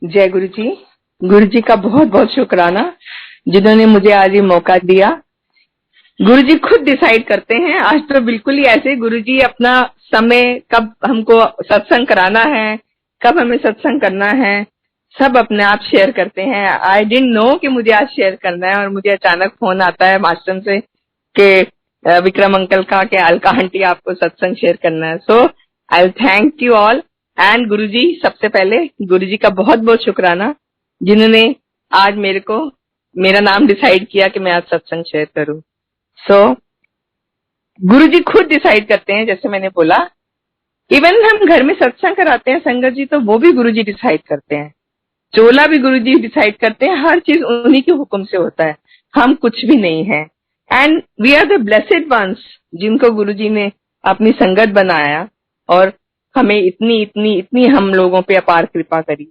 जय गुरु जी। गुरु जी का बहुत बहुत शुक्राना जिन्होंने मुझे आज ये मौका दिया। गुरु जी खुद डिसाइड करते हैं। आज तो बिल्कुल ही ऐसे गुरु जी अपना समय, कब हमको सत्संग कराना है, कब हमें सत्संग करना है, सब अपने आप शेयर करते हैं। आई डिडंट नो कि मुझे आज शेयर करना है और मुझे अचानक फोन आता है मास्टर से कि विक्रम अंकल का कि अलका आंटी आपको सत्संग शेयर करना है। So I will thank you all and Guru ji. सबसे पहले गुरु जी का बहुत बहुत शुक्राना जिन्होंने आज मेरे को मेरा नाम डिसाइड किया कि मैं आज सत्संग शेयर करूं। सो गुरु जी खुद डिसाइड करते हैं। जैसे मैंने बोला, इवन हम घर में सत्संग कराते हैं संगत जी, तो वो भी गुरु जी डिसाइड करते हैं। चोला भी गुरु जी डिसाइड करते हैं। हर चीज उन्हीं के हुक्म से होता है, हम कुछ भी नहीं है। And we are the blessed ones जिनको गुरु जी ने अपनी संगत बनाया और हमें इतनी इतनी इतनी हम लोगों पे अपार कृपा करी।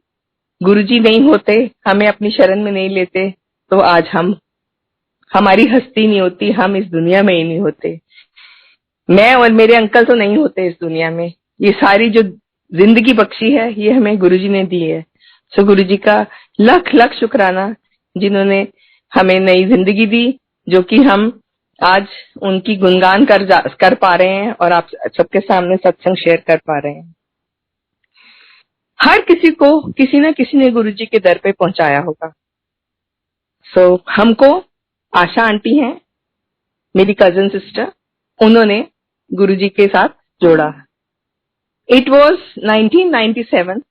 गुरु जी नहीं होते, हमें अपनी शरण में नहीं लेते, तो आज हमारी हस्ती नहीं होती, हम इस दुनिया में ही नहीं होते। मैं और मेरे अंकल तो नहीं होते इस दुनिया में। ये सारी जो जिंदगी बख्शी है ये हमें गुरुजी ने दी है। सो गुरुजी का लख लख शुक्राना जिन्होंने हमें नई जिंदगी दी, जो कि हम आज उनकी गुणगान कर पा रहे हैं और आप सबके सामने सत्संग शेयर कर पा रहे हैं। हर किसी को किसी न किसी ने गुरुजी के दर पे पहुंचाया होगा। सो हमको आशा आंटी हैं, मेरी कजन सिस्टर, उन्होंने गुरुजी के साथ जोड़ा। इट वॉज 1997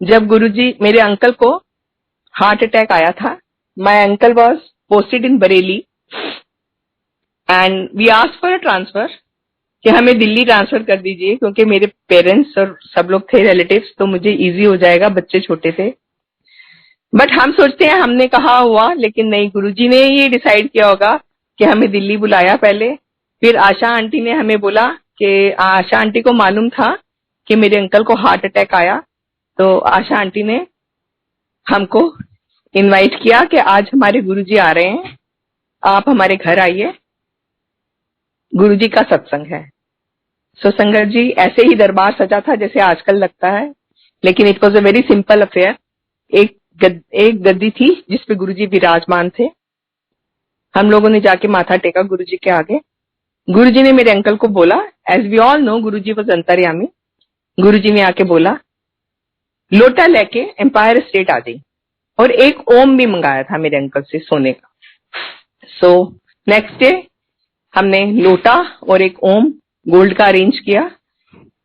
जब गुरुजी, मेरे अंकल को हार्ट अटैक आया था। My uncle was posted in Bareilly and we asked for a transfer कि हमें दिल्ली ट्रांसफर कर दीजिए, क्योंकि मेरे पेरेंट्स और सब लोग थे रिलेटिव्स, तो मुझे इजी हो जाएगा, बच्चे छोटे थे। बट हम सोचते हैं हमने कहा हुआ, लेकिन नहीं, गुरुजी ने ये डिसाइड किया होगा कि हमें दिल्ली बुलाया पहले। फिर आशा आंटी ने हमें बोला कि आशा आंटी को मालूम था कि मेरे अंकल को हार्ट अटैक आया, तो आशा आंटी ने हमको इनवाइट किया कि आज हमारे गुरुजी आ रहे हैं, आप हमारे घर आइए, गुरुजी का सत्संग है। सो संगत जी, ऐसे ही दरबार सजा था जैसे आजकल लगता है, लेकिन it was a very simple affair. एक गद्दी थी जिसपे गुरुजी विराजमान थे। हम लोगों ने जाके माथा टेका गुरुजी के आगे। गुरुजी ने मेरे अंकल को बोला, as we all know Guruji was अंतर्यामी। गुरुजी ने आके बोला, लोटा लेके एम्पायर स्टेट आ गई, और एक ओम भी मंगाया था मेरे अंकल से सोने का। सो नेक्स्ट डे हमने लोटा और एक ओम गोल्ड का अरेंज किया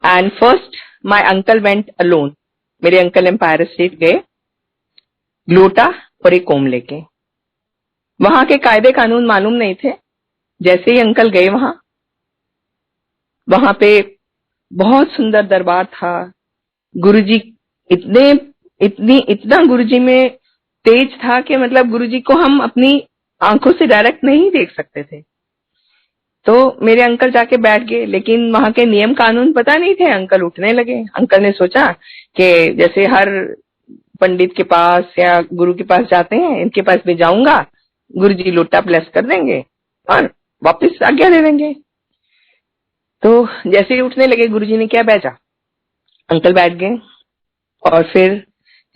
and first my uncle went alone. मेरे अंकल एम्पायर स्टेट गए लोटा और एक ओम लेके। वहां के कायदे कानून मालूम नहीं थे। जैसे ही अंकल गए वहां पे बहुत सुंदर दरबार था। गुरुजी इतना गुरुजी में तेज था कि मतलब गुरुजी को हम अपनी आंखों से डायरेक्ट नहीं देख सकते थे। तो मेरे अंकल जाके बैठ गए, लेकिन वहां के नियम कानून पता नहीं थे। अंकल उठने लगे। अंकल ने सोचा कि जैसे हर पंडित के पास या गुरु के पास जाते हैं, इनके पास भी जाऊंगा, गुरुजी लोटा ब्लेस कर देंगे और वापस आज्ञा दे देंगे। तो जैसे ही उठने लगे, गुरुजी ने क्या, बैठा। अंकल बैठ गए और फिर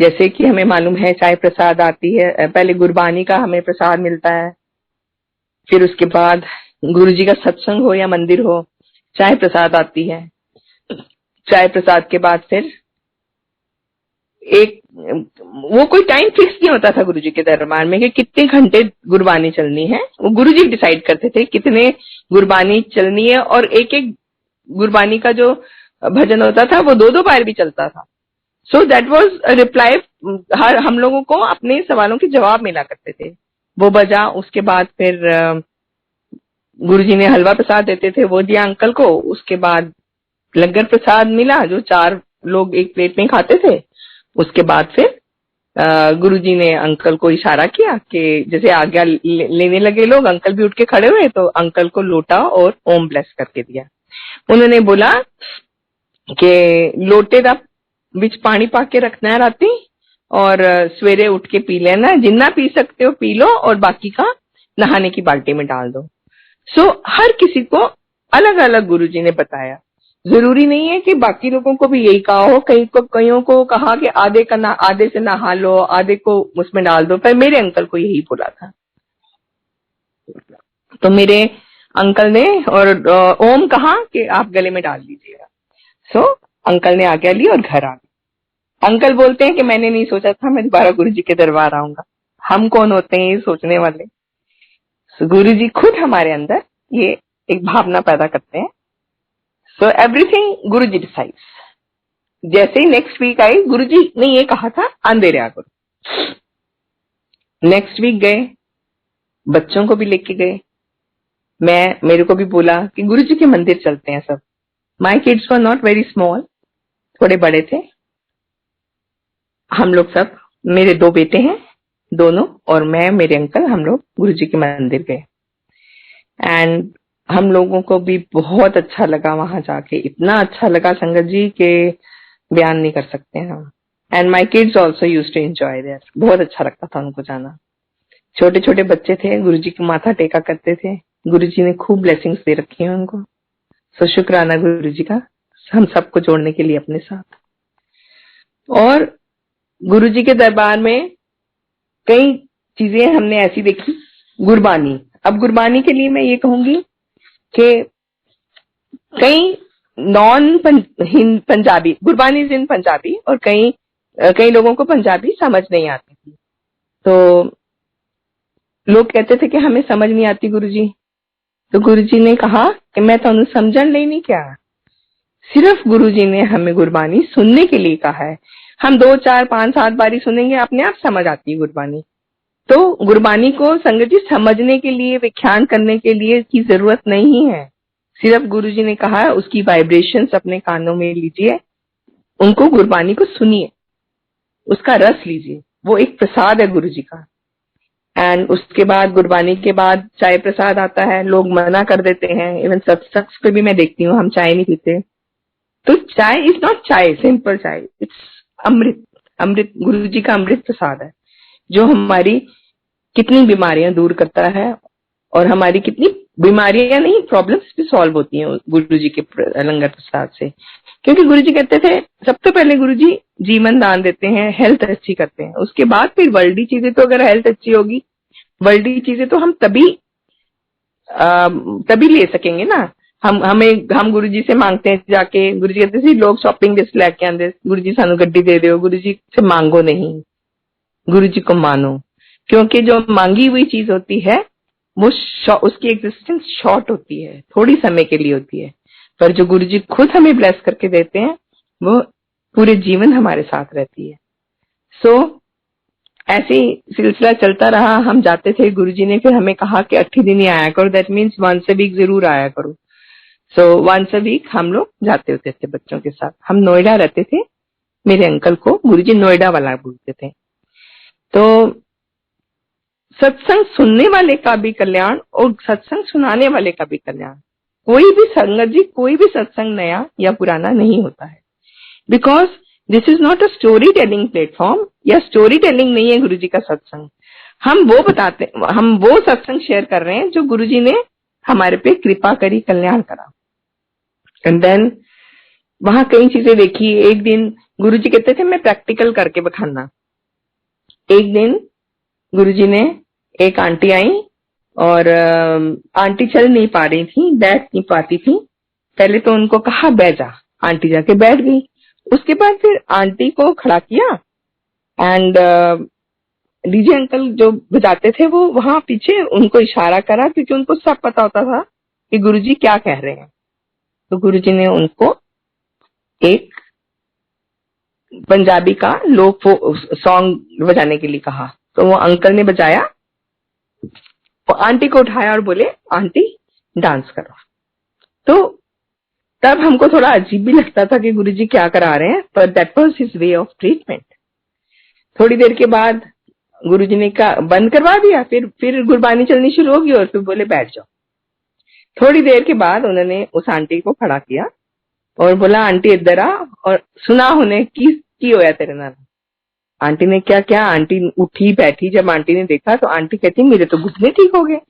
जैसे कि हमें मालूम है चाय प्रसाद आती है, पहले गुरबानी का हमें प्रसाद मिलता है, फिर उसके बाद गुरुजी का सत्संग हो या मंदिर हो, चाय प्रसाद आती है। चाय प्रसाद के बाद फिर वो कोई टाइम फिक्स नहीं होता था गुरुजी के दरबार में कि कितने घंटे गुरबानी चलनी है। वो गुरुजी डिसाइड करते थे कितने गुरबानी चलनी है, और एक एक गुरबानी का जो भजन होता था वो दो बार भी चलता था। So that was reply. हर हम लोगों को अपने सवालों के जवाब मिला करते थे। वो बजा, उसके बाद फिर गुरुजी ने हलवा प्रसाद देते थे, वो दिया अंकल को। उसके बाद लंगर प्रसाद मिला जो 4 लोग एक प्लेट में खाते थे। उसके बाद फिर गुरुजी ने अंकल को इशारा किया कि जैसे आज्ञा लेने लगे लोग, अंकल भी उठ के खड़े हुए, तो अंकल को लोटा और ओम ब्लेस करके दिया। उन्होंने बोला कि लोटे दा विच पानी पाके रखना है राती, और सवेरे उठ के पी लेना, जितना पी सकते हो पी लो, और बाकी का नहाने की बाल्टी में डाल दो। सो हर किसी को अलग अलग गुरुजी ने बताया। जरूरी नहीं है कि बाकी लोगों को भी यही कहा हो, कईयों को कहा कि आधे से नहा लो, आधे को उसमें डाल दो, पर मेरे अंकल को यही बोला था। तो मेरे अंकल ने और ओम कहा कि आप गले में डाल दीजिएगा। सो अंकल ने आज्ञा ली और घर आ गए। अंकल बोलते हैं कि मैंने नहीं सोचा था मैं दोबारा गुरुजी के दरबार आऊंगा। हम कौन होते हैं ये सोचने वाले? गुरुजी खुद हमारे अंदर ये एक भावना पैदा करते हैं। सो एवरीथिंग गुरुजी डिसाइड्स। जैसे ही नेक्स्ट वीक आई, गुरुजी ने ये कहा था अंधेरे आ करो। नेक्स्ट वीक गए, बच्चों को भी लेके गए। मेरे को भी बोला कि गुरुजी के मंदिर चलते हैं सब। My kids were not very small, थोड़े बड़े थे। हम लोग सब, मेरे 2 बेटे हैं दोनों, और मैं, मेरे अंकल, हम लोग गुरुजी के मंदिर गए। एंड हम लोगों को भी बहुत अच्छा लगा वहां जाके। इतना अच्छा लगा संगत जी के बयान नहीं कर सकते हैं हम। And my kids also use to enjoy there. बहुत अच्छा लगता था उनको जाना। छोटे छोटे बच्चे थे, गुरुजी की माथा टेका करते थे। गुरुजी ने खूब ब्लेसिंग्स दे रखी है उनको। सो शुक्राना गुरुजी का हम सबको जोड़ने के लिए अपने साथ। और गुरुजी के दरबार में कई चीजें हमने ऐसी देखी। गुरबानी, अब गुरबानी के लिए मैं ये कहूंगी कि कई non Punjabi, Gurbani is in Punjabi, और कई लोगों को पंजाबी समझ नहीं आती थी। तो लोग कहते थे कि हमें समझ नहीं आती गुरुजी। तो गुरुजी ने कहा कि मैं तो समझण ले नहीं क्या, सिर्फ गुरुजी ने हमें गुरबानी सुनने के लिए कहा है। हम 2, 4, 5, 7 बारी सुनेंगे, अपने आप समझ आती है गुरबानी। तो गुरबानी को संगत जी समझने के लिए, व्याख्यान करने के लिए की जरूरत नहीं है। सिर्फ गुरुजी ने कहा है उसकी वाइब्रेशंस अपने कानों में लीजिए, उनको गुरबानी को सुनिए, उसका रस लीजिए। वो एक प्रसाद है गुरुजी का। एंड उसके बाद, गुरबानी के बाद चाय प्रसाद आता है। लोग मना कर देते हैं, इवन सत्संग पे भी मैं देखती हूँ हम चाय नहीं पीते। तो चाय इज नॉट चाय, सिंपल चाय, इट्स अमृत। अमृत गुरुजी का अमृत प्रसाद है, जो हमारी कितनी बीमारियां दूर करता है, और हमारी कितनी बीमारियां नहीं, प्रॉब्लम्स भी सॉल्व होती हैं गुरुजी के लंगर प्रसाद से। क्योंकि गुरुजी कहते थे सबसे पहले गुरुजी जीवन दान देते हैं, हेल्थ अच्छी करते हैं, उसके बाद फिर वर्ल्डी चीजें। तो अगर हेल्थ अच्छी होगी, वर्ल्डी चीजें तो हम तभी ले सकेंगे ना। हम गुरुजी से मांगते हैं जाके, गुरुजी कहते थे लोग शॉपिंग लिस्ट लेके आते, गुरुजी सानू गड्डी दे दो। गुरुजी से मांगो नहीं, गुरुजी को मानो। क्योंकि जो मांगी हुई चीज होती है वो उसकी एग्जिस्टेंस शॉर्ट होती है, थोड़ी समय के लिए होती है। पर जो गुरुजी खुद हमें ब्लेस करके देते हैं वो पूरे जीवन हमारे साथ रहती है। सो ऐसे सिलसिला चलता रहा। हम जाते थे, गुरुजी ने फिर हमें कहा कि 8 दिन ही आया करो, that means once a week जरूर आया करो। सो वंस अ वीक हम लोग जाते होते थे बच्चों के साथ। हम नोएडा रहते थे, मेरे अंकल को गुरुजी नोएडा वाला बोलते थे। तो सत्संग सुनने वाले का भी कल्याण और सत्संग सुनाने वाले का भी कल्याण। कोई भी संगत जी, कोई भी सत्संग नया या पुराना नहीं होता है, because this is not a story telling platform, या स्टोरी टेलिंग नहीं है गुरुजी का सत्संग। हम वो सत्संग शेयर कर रहे हैं जो गुरुजी ने हमारे पे कृपा करी, कल्याण करा। एंड देन वहां कई चीजें देखी। एक दिन गुरुजी कहते थे मैं प्रैक्टिकल करके बखाना। एक दिन गुरुजी ने, एक आंटी आई और आंटी चल नहीं पा रही थी, बैठ नहीं पाती थी। पहले तो उनको कहा बैठ जा, आंटी जाके बैठ गई। उसके बाद फिर आंटी को खड़ा किया एंड डीजे अंकल जो बजाते थे वो वहां पीछे उनको इशारा करा, क्योंकि उनको सब पता होता था कि गुरुजी क्या कह रहे हैं। तो गुरुजी ने उनको एक पंजाबी का लोक सॉन्ग बजाने के लिए कहा। तो वो अंकल ने बजाया, वो आंटी को उठाया और बोले आंटी डांस करो। तो तब हमको थोड़ा अजीब भी लगता था कि गुरुजी क्या करा रहे हैं, पर that was his way of treatment. थोड़ी देर के बाद गुरुजी ने बंद करवा दिया, फिर गुरबानी चलनी शुरू होगी और फिर बोले बैठ जाओ। थोड़ी देर के बाद उन्होंने उस आंटी को खड़ा किया और बोला आंटी इधर आ और सुना उन्हें की होया तेरे नाल। आंटी ने क्या, आंटी उठी बैठी। जब आंटी ने देखा तो आंटी कहती मेरे तो घुटने ठीक हो गए,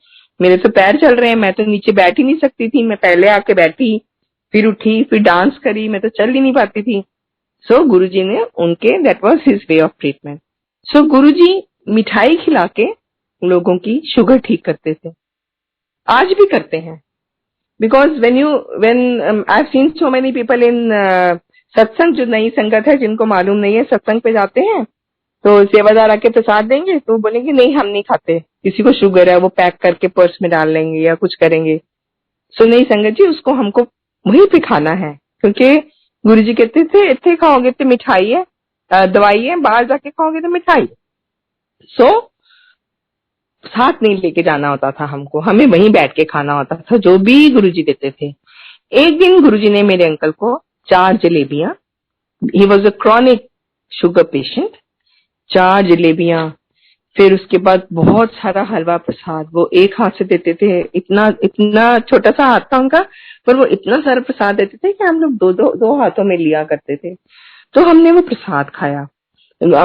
मेरे तो पैर चल रहे हैं, मैं तो नीचे बैठ ही नहीं सकती थी, मैं पहले आके बैठी, फिर उठी, फिर डांस करी, मैं तो चल ही नहीं पाती थी। सो गुरुजी ने उनके, that was his way of treatment. So Guruji मिठाई खिला के लोगों की शुगर ठीक करते थे, आज भी करते हैं। Because when I've seen so many people in सत्संग, जो नई संगत है जिनको मालूम नहीं है, सत्संग पे जाते हैं तो सेवादार आके प्रसाद देंगे तो बोलेंगे नहीं हम नहीं खाते, किसी को शुगर है वो पैक करके पर्स में डाल लेंगे या कुछ करेंगे। सो नहीं संगत जी, उसको हमको वहीं पे खाना है, क्योंकि गुरुजी कहते थे इतने खाओगे तो मिठाई है, दवाई है, बाहर जाके खाओगे तो मिठाई। सो साथ नहीं लेके जाना होता था हमको, हमें वहीं बैठ के खाना होता था जो भी गुरुजी देते थे। एक दिन गुरुजी ने मेरे अंकल को 4 जलेबियां, he was a chronic sugar patient, 4 जलेबियां, फिर उसके बाद बहुत सारा हलवा प्रसाद, वो एक हाथ से देते थे, इतना इतना छोटा सा हाथ था उनका, पर वो इतना सारा प्रसाद देते थे कि हम लोग दो हाथों में लिया करते थे। तो हमने वो प्रसाद खाया,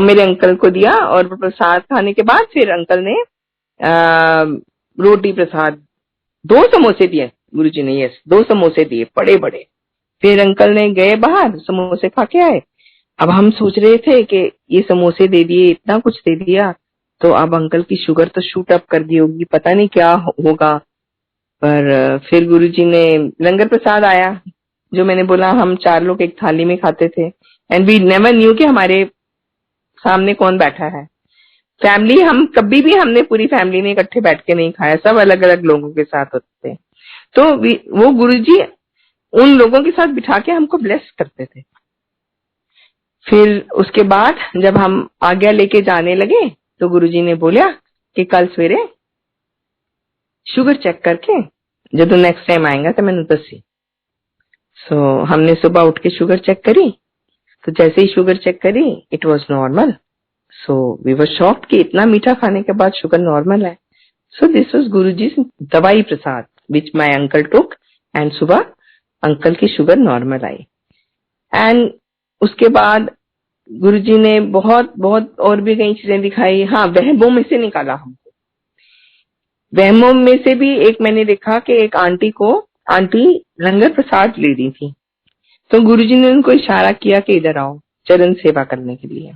मेरे अंकल को दिया, और वो प्रसाद खाने के बाद फिर अंकल ने रोटी प्रसाद 2 समोसे दिए गुरुजी ने, यस 2 समोसे दिए बड़े बड़े। फिर अंकल ने गए बाहर, समोसे खा के आए। अब हम सोच रहे थे कि ये समोसे दे दिए, इतना कुछ दे दिया, तो अब अंकल की शुगर तो शूट अप कर दी होगी, पता नहीं क्या होगा। पर फिर गुरुजी ने लंगर प्रसाद आया, जो मैंने बोला हम 4 लोग एक थाली में खाते थे, एंड वी नेवर न्यू कि हमारे सामने कौन बैठा है। फैमिली, हम कभी भी हमने पूरी फैमिली ने इकट्ठे बैठ के नहीं खाया, सब अलग अलग लोगों के साथ होते थे। तो वो गुरुजी उन लोगों के साथ बिठा के हमको ब्लेस करते थे। फिर उसके बाद जब हम आज्ञा लेके जाने लगे तो गुरुजी ने बोला कि कल सवेरे शुगर चेक करके जब नेक्स्ट टाइम आएगा तो मैंने दसी। सो हमने सुबह उठ के शुगर चेक करी, तो जैसे ही शुगर चेक करी it was normal. So we were shocked कि इतना मीठा खाने के बाद शुगर नॉर्मल है। सो दिस वाज गुरुजी's दवाई प्रसाद विच माय अंकल टुक, एंड सुबह अंकल की शुगर नॉर्मल आई। एंड उसके बाद गुरुजी ने बहुत बहुत और भी कई चीजें दिखाई। हाँ, वहमों में से निकाला हमको। वहमों में से भी एक मैंने देखा कि एक आंटी लंगर प्रसाद ले रही थी, तो गुरुजी ने उनको इशारा किया कि इधर आओ चरण सेवा करने के लिए।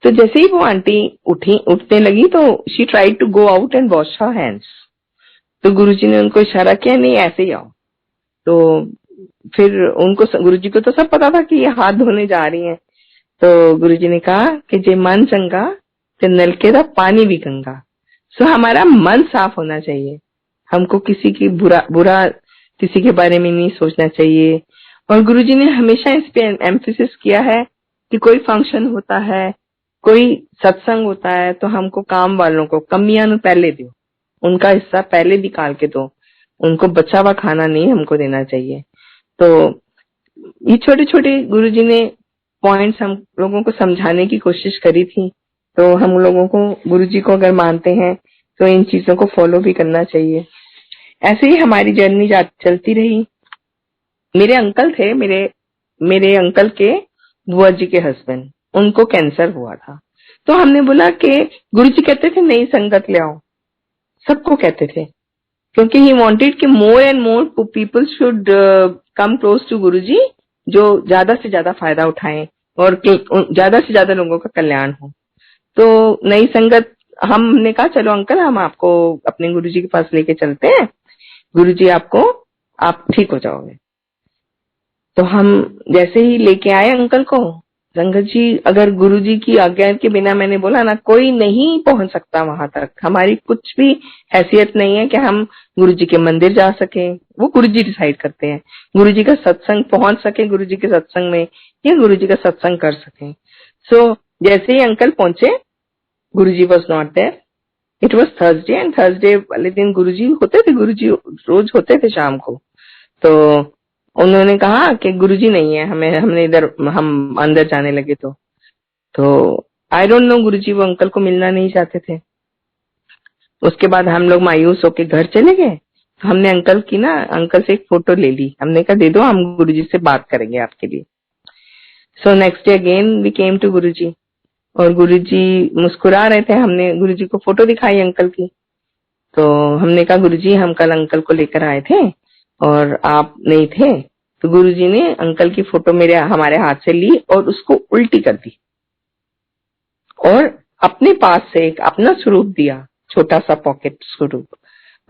तो जैसे ही वो आंटी उठने लगी तो she tried to go out and wash her hands. तो गुरुजी ने उनको इशारा किया नहीं ऐसे ही आओ। तो फिर उनको, गुरुजी को तो सब पता था कि ये हाथ धोने जा रही हैं। तो गुरुजी ने कहा कि जे मन चंगा तो नलके दा पानी भी गंगा। सो हमारा मन साफ होना चाहिए, हमको किसी की बुरा किसी के बारे में नहीं सोचना चाहिए। और गुरुजी ने हमेशा इस पे एम्फेसिस किया है कि कोई फंक्शन होता है, कोई सत्संग होता है, तो हमको काम वालों को कमियां पहले दो, उनका हिस्सा पहले निकाल के दो, उनको बचा हुआ खाना नहीं हमको देना चाहिए। तो ये छोटे छोटे गुरुजी ने पॉइंट्स हम लोगों को समझाने की कोशिश करी थी। तो हम लोगों को, गुरुजी को अगर मानते हैं तो इन चीजों को फॉलो भी करना चाहिए। ऐसे ही हमारी जर्नी चलती रही। मेरे अंकल थे, मेरे अंकल के बुआ जी के हस्बैंड, उनको कैंसर हुआ था। तो हमने बोला कि गुरुजी कहते थे नई संगत ले आओ, सबको कहते थे, क्योंकि ही वांटेड कि more and more people should come close to Guruji, जो ज्यादा से ज्यादा फायदा उठाएं और ज्यादा से ज्यादा लोगों का कल्याण हो। तो नई संगत, हमने कहा चलो अंकल हम आपको अपने गुरुजी के पास लेके चलते हैं, गुरुजी आप ठीक हो जाओगे। तो हम जैसे ही लेके आए अंकल को, संगत जी अगर गुरुजी की आज्ञा के बिना, मैंने बोला ना, कोई नहीं पहुंच सकता वहां तक, हमारी कुछ भी हैसियत नहीं है कि हम गुरुजी के मंदिर जा सके, वो गुरुजी डिसाइड करते हैं। गुरुजी का सत्संग पहुंच सके, गुरुजी के सत्संग में, या गुरुजी का सत्संग कर सके। सो जैसे ही अंकल पहुंचे, Guruji was not there. It was Thursday, and Thursday वाले दिन गुरुजी होते थे, गुरुजी रोज होते थे शाम को। तो उन्होंने कहा कि गुरुजी नहीं है, हमने इधर, हम अंदर जाने लगे तो आई डोंट नो, गुरुजी वो अंकल को मिलना नहीं चाहते थे। उसके बाद हम लोग मायूस होके घर चले गए। तो हमने अंकल से एक फोटो ले ली, हमने कहा दे दो, हम गुरुजी से बात करेंगे आपके लिए। So next day again we came to Guruji, और गुरुजी मुस्कुरा रहे थे। हमने गुरुजी को फोटो दिखाई अंकल की, तो हमने कहा गुरुजी हम कल अंकल को लेकर आए थे और आप नहीं थे, तो गुरुजी ने अंकल की फोटो हमारे हाथ से ली और उसको उल्टी कर दी और अपने पास से एक अपना स्वरूप दिया, छोटा सा पॉकेट स्वरूप,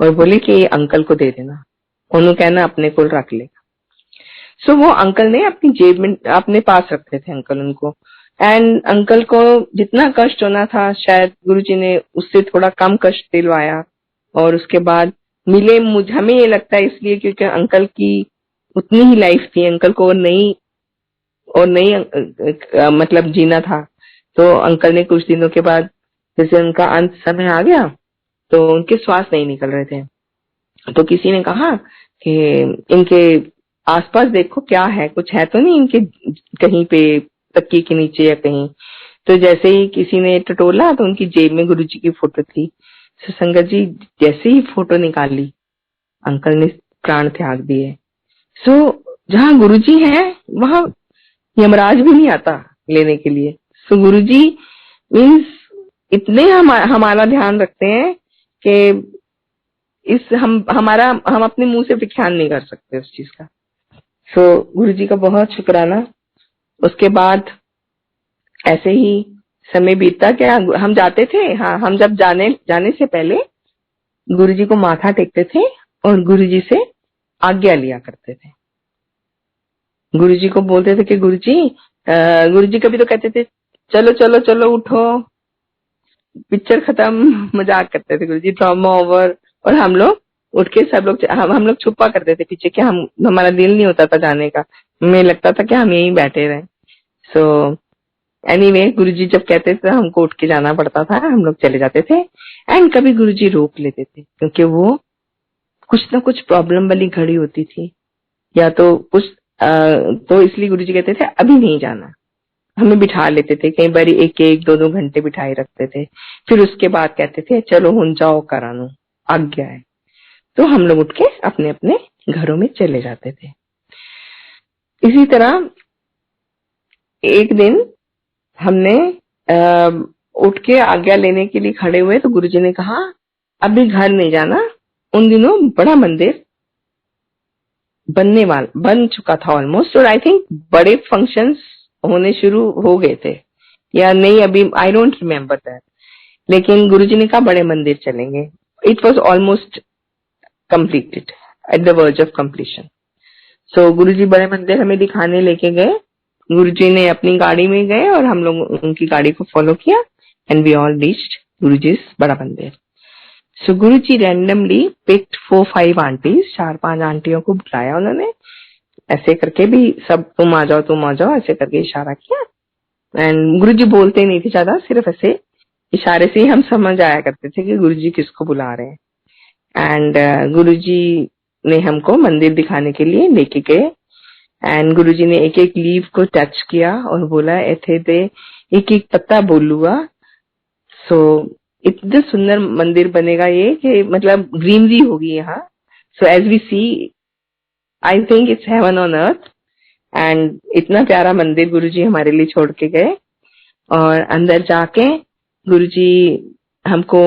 और बोले कि ये अंकल को दे देना, उन्होंने कहना अपने को रख लेगा। सो वो अंकल ने अपनी जेब में अपने पास रखते थे अंकल उनको। एंड अंकल को जितना कष्ट होना था शायद गुरुजी ने उससे थोड़ा कम कष्ट दिलवाया। और उसके बाद मिले हमें ये लगता है इसलिए क्योंकि अंकल की उतनी ही लाइफ थी, अंकल को और नहीं मतलब जीना था। तो अंकल ने कुछ दिनों के बाद जैसे उनका अंत समय आ गया तो उनके श्वास नहीं निकल रहे थे। तो किसी ने कहा कि इनके आसपास देखो क्या है, कुछ है तो नहीं इनके कहीं पे तकिए के नीचे या कहीं। तो जैसे ही किसी ने टटोला तो उनकी जेब में गुरुजी की फोटो थी। तो संगत जी जैसे ही फोटो निकाली अंकल ने प्राण त्याग दिए। सो जहाँ गुरुजी है वहां यमराज भी नहीं आता लेने के लिए। सो गुरुजी मीन्स इतने हमारा ध्यान रखते हैं कि हम अपने मुंह से व्याख्यान नहीं कर सकते उस चीज का। सो गुरुजी का बहुत शुक्राना। उसके बाद ऐसे ही समय बीतता क्या, हम जाते थे। हाँ, हम जब जाने से पहले गुरुजी को माथा टेकते थे और गुरुजी से आज्ञा लिया करते थे। गुरुजी को बोलते थे कि गुरुजी कभी तो कहते थे चलो चलो चलो उठो, पिक्चर खत्म, मजाक करते थे गुरुजी, ड्रामा ओवर। और हम लोग उठ के सब लोग हम लोग छुपा करते थे पीछे कि हमारा दिल नहीं होता था जाने का, हमें लगता था कि हम यहीं बैठे रहे। सो एनीवे गुरुजी जब कहते थे हमको उठ के जाना पड़ता था, हम लोग चले जाते थे। एंड कभी गुरुजी रोक लेते थे क्योंकि वो कुछ ना कुछ प्रॉब्लम वाली घड़ी होती थी या तो कुछ तो इसलिए गुरुजी कहते थे अभी नहीं जाना। हमें बिठा लेते थे, कई बार एक एक दो दो घंटे बिठाए रखते थे। फिर उसके बाद कहते थे चलो हुन जाओ करानो, आज्ञा है। तो हम लोग उठ के अपने अपने घरों में चले जाते थे। इसी तरह एक दिन हमने उठ के आज्ञा लेने के लिए खड़े हुए तो गुरुजी ने कहा अभी घर नहीं जाना। उन दिनों बड़ा मंदिर बन चुका था ऑलमोस्ट, और आई थिंक बड़े फंक्शंस होने शुरू हो गए थे या नहीं, अभी आई डोंट रिमेम्बर दैट। लेकिन गुरुजी ने कहा बड़े मंदिर चलेंगे। It was almost completed, at the verge of completion. So Guruji बड़े मंदिर हमें दिखाने लेके गए। गुरुजी ने अपनी गाड़ी में गए और हम लोग उनकी गाड़ी को फॉलो किया and we all reached Guruji's बड़ा मंदिर। So Guruji randomly picked 4-5 aunties, 4-5 आंटियों को बुलाया उन्होंने, ऐसे करके भी सब तुम आ जाओ ऐसे करके इशारा किया। एंड गुरुजी बोलते नहीं थे ज्यादा, सिर्फ ऐसे इशारे से ही हम समझ आया करते थे कि गुरुजी किसको बुला रहे हैं। एंड गुरुजी ने हमको मंदिर दिखाने के लिए लेके गए। एंड गुरुजी ने एक एक लीव को टच किया और बोला एथे दे एक एक पत्ता बोलूगा। सो इतना सुंदर मंदिर बनेगा ये कि मतलब ग्रीनरी होगी यहाँ। So as we see I think it's heaven on earth. And इतना प्यारा मंदिर गुरुजी हमारे लिए छोड़ के गए। और अंदर जाके गुरुजी हमको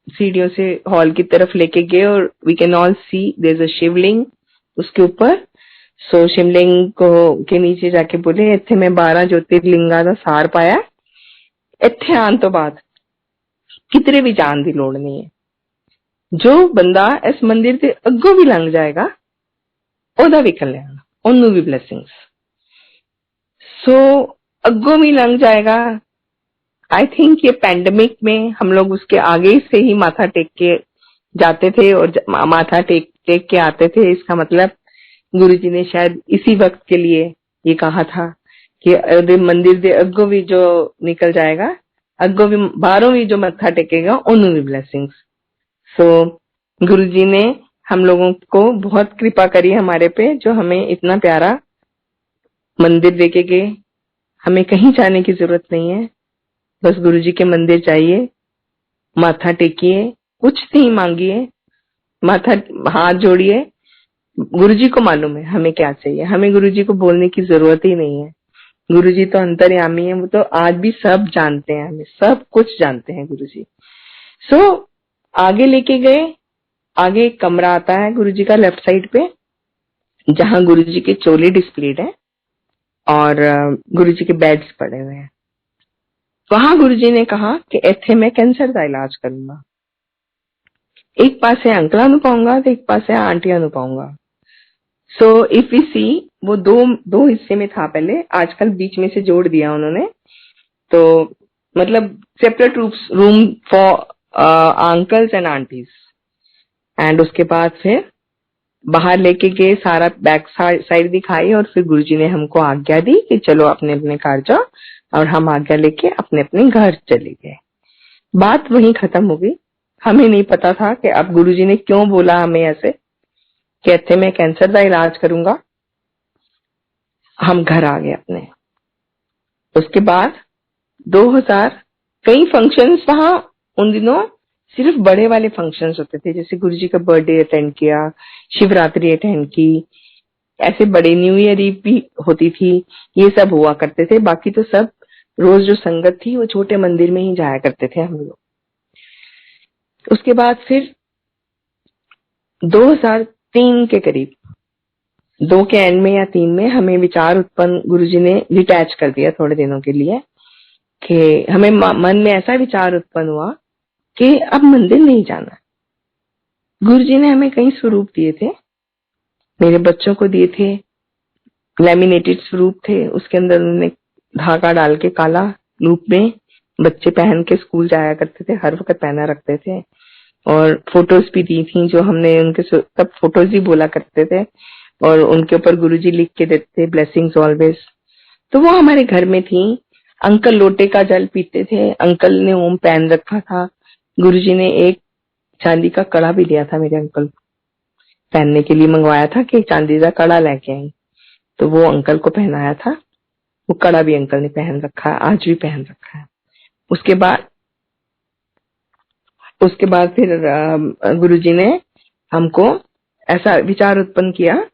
सीढ़ियों से हॉल की तरफ लेके गए और we can all see there is a Shivling उसके ऊपर। सो शिवलिंग को के नीचे जाके बोले इत्थे मैं 12 ज्योतिर्लिंगा दा सार पाया, इत्थे आन तो बाद कितरे भी जान दी लोड़ नहीं है। जो बंदा इस मंदिर के अगों भी लंघ जाएगा ओदा भी कल्याण, ओनू भी ब्लेसिंग्स। सो अगों भी लंघ जाएगा। आई थिंक ये पैंडेमिक में हम लोग उसके आगे से ही माथा टेक के जाते थे और माथा टेक के आते थे। इसका मतलब गुरुजी ने शायद इसी वक्त के लिए ये कहा था कि मंदिर दे अगों भी जो निकल जाएगा, अगों भी बाहरों भी जो मत्था टेकेगा ओनू भी ब्लेसिंग्स। सो गुरुजी ने हम लोगों को बहुत कृपा करी हमारे पे, जो हमें इतना प्यारा मंदिर देके गए। हमें कहीं जाने की जरूरत नहीं है, बस गुरुजी के मंदिर जाइए, माथा टेकिए, कुछ नहीं मांगिए, माथा हाथ जोड़िए। गुरुजी को मालूम है हमें क्या चाहिए, हमें गुरुजी को बोलने की जरूरत ही नहीं है। गुरुजी तो अंतर्यामी है, वो तो आज भी सब जानते हैं, हमें सब कुछ जानते हैं गुरुजी। सो आगे लेके गए। आगे एक कमरा आता है गुरुजी का लेफ्ट साइड पे। जहां गुरुजी के चोले डिस्प्लेड है और गुरुजी के बेड्स पड़े हुए हैं। वहां गुरुजी ने कहा कि इत्थे मैं कैंसर का इलाज करूंगा। एक पास से अंकल नु पाऊंगा तो एक पास से आंटियां नु पाऊंगा। सो इफ यू सी, वो दो दो हिस्से में था पहले, आजकल बीच में से जोड़ दिया उन्होंने। तो मतलब separate room for uncles and aunties. And उसके बाद फिर बाहर लेके गए, सारा बैक साइड दिखाई और फिर गुरुजी ने हमको आज्ञा दी कि चलो अपने अपने घर जाओ, और हम आज्ञा लेके अपने अपने घर चले गए। बात वहीं खत्म हो गई। हमें नहीं पता था कि अब गुरुजी ने क्यों बोला हमें ऐसे, कहते मैं कैंसर का इलाज करूंगा। हम घर आ गए अपने। उसके बाद 2000 कई फंक्शंस वहां उन दिनों सिर्फ बड़े वाले फंक्शंस होते थे, जैसे गुरुजी का बर्थडे अटेंड किया, शिवरात्रि अटेंड की, ऐसे बड़े न्यू ईयर ईव भी होती थी, ये सब हुआ करते थे। बाकी तो सब रोज जो संगत थी वो छोटे मंदिर में ही जाया करते थे हम लोग। उसके बाद फिर 2003 के करीब, 2 के एंड में या 3 में हमें विचार उत्पन्न, गुरुजी ने डिटैच कर दिया थोड़े दिनों के लिए, कि हमें मन में ऐसा विचार उत्पन्न हुआ कि अब मंदिर नहीं जाना। गुरुजी ने हमें कई स्वरूप दिए थे, मेरे बच्चों को दिए थे, लैमिनेटेड स्वरूप थे, उसके अंदर उन्होंने धागा डाल के काला लूप में बच्चे पहन के स्कूल जाया करते थे, हर वक्त पहना रखते थे। और फोटोज भी दी थी जो हमने उनके तब फोटोज ही बोला करते थे, और उनके ऊपर गुरुजी लिख के देते थे ब्लेसिंग्स ऑलवेज। तो वो हमारे घर में थी। अंकल लोटे का जल पीते थे, अंकल ने ओम पहन रखा था। गुरुजी ने एक चांदी का कड़ा भी दिया था मेरे अंकल पहनने के लिए, मंगवाया था कि चांदी का कड़ा लेके आई, तो वो अंकल को पहनाया था। वो कड़ा भी अंकल ने पहन रखा है, आज भी पहन रखा है। उसके बाद फिर गुरुजी ने हमको ऐसा विचार उत्पन्न किया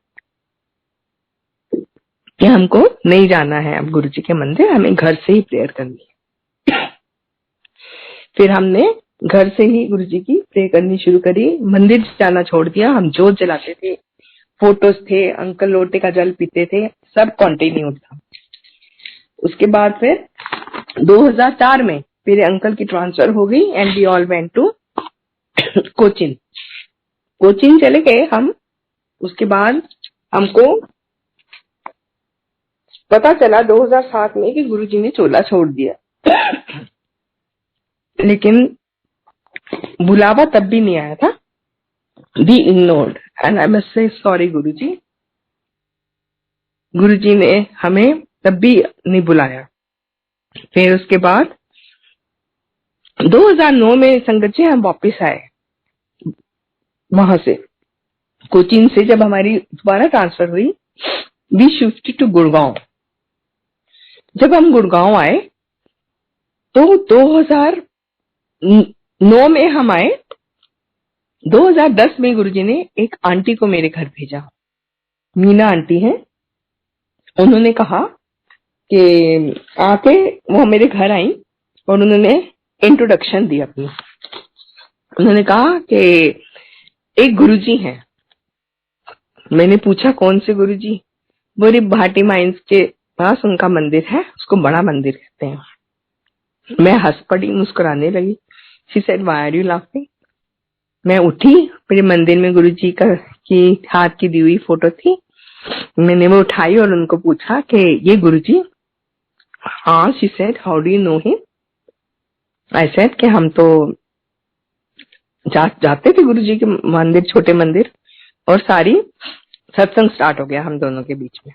कि हमको नहीं जाना है अब गुरुजी के मंदिर, हमें घर से ही प्रेयर करनी है। फिर हमने घर से ही गुरुजी की प्रेयर करनी शुरू करी, मंदिर जाना छोड़ दिया। हम जोत जलाते थे, फोटोज थे, अंकल लोटे का जल पीते थे, सब कंटिन्यू था। उसके बाद फिर 2004 में मेरे अंकल की ट्रांसफर हो गई and we all went to Cochin चले गए हम। उसके बाद हमको पता चला 2007 में कि गुरुजी ने चोला छोड़ दिया। लेकिन बुलावा तब भी नहीं आया था। We ignored and I must say sorry Guruji. Guruji ने हमें तब भी नहीं बुलाया। फिर उसके बाद 2009 में संगत जी हम वापस आए वहां से, कोचिन से। जब हमारी दोबारा ट्रांसफर हुई, वी शिफ्टेड टू गुड़गांव। जब हम गुड़गांव आए तो 2009 में हम आए। 2010 में गुरुजी ने एक आंटी को मेरे घर भेजा, मीना आंटी हैं। उन्होंने कहा कि आके वो मेरे घर आई और उन्होंने इंट्रोडक्शन दी अपनी। उन्होंने कहा कि एक गुरुजी हैं। मैंने पूछा कौन से गुरुजी? बोले भाटी माइंस के पास उनका मंदिर है, उसको बड़ा मंदिर कहते हैं। मैं हंस पड़ी, मुस्कुराने लगी। She said why are you laughing? मैं उठी, मेरे मंदिर में गुरुजी की हाथ की दी हुई फोटो थी। मैंने वो उठाई और उनको पूछा कि ये गुरुजी? हाँ। She said how do you know him? I said कि हम तो जाते थे गुरुजी के मंदिर, छोटे मंदिर। और सारी सत्संग स्टार्ट हो गया हम दोनों के बीच में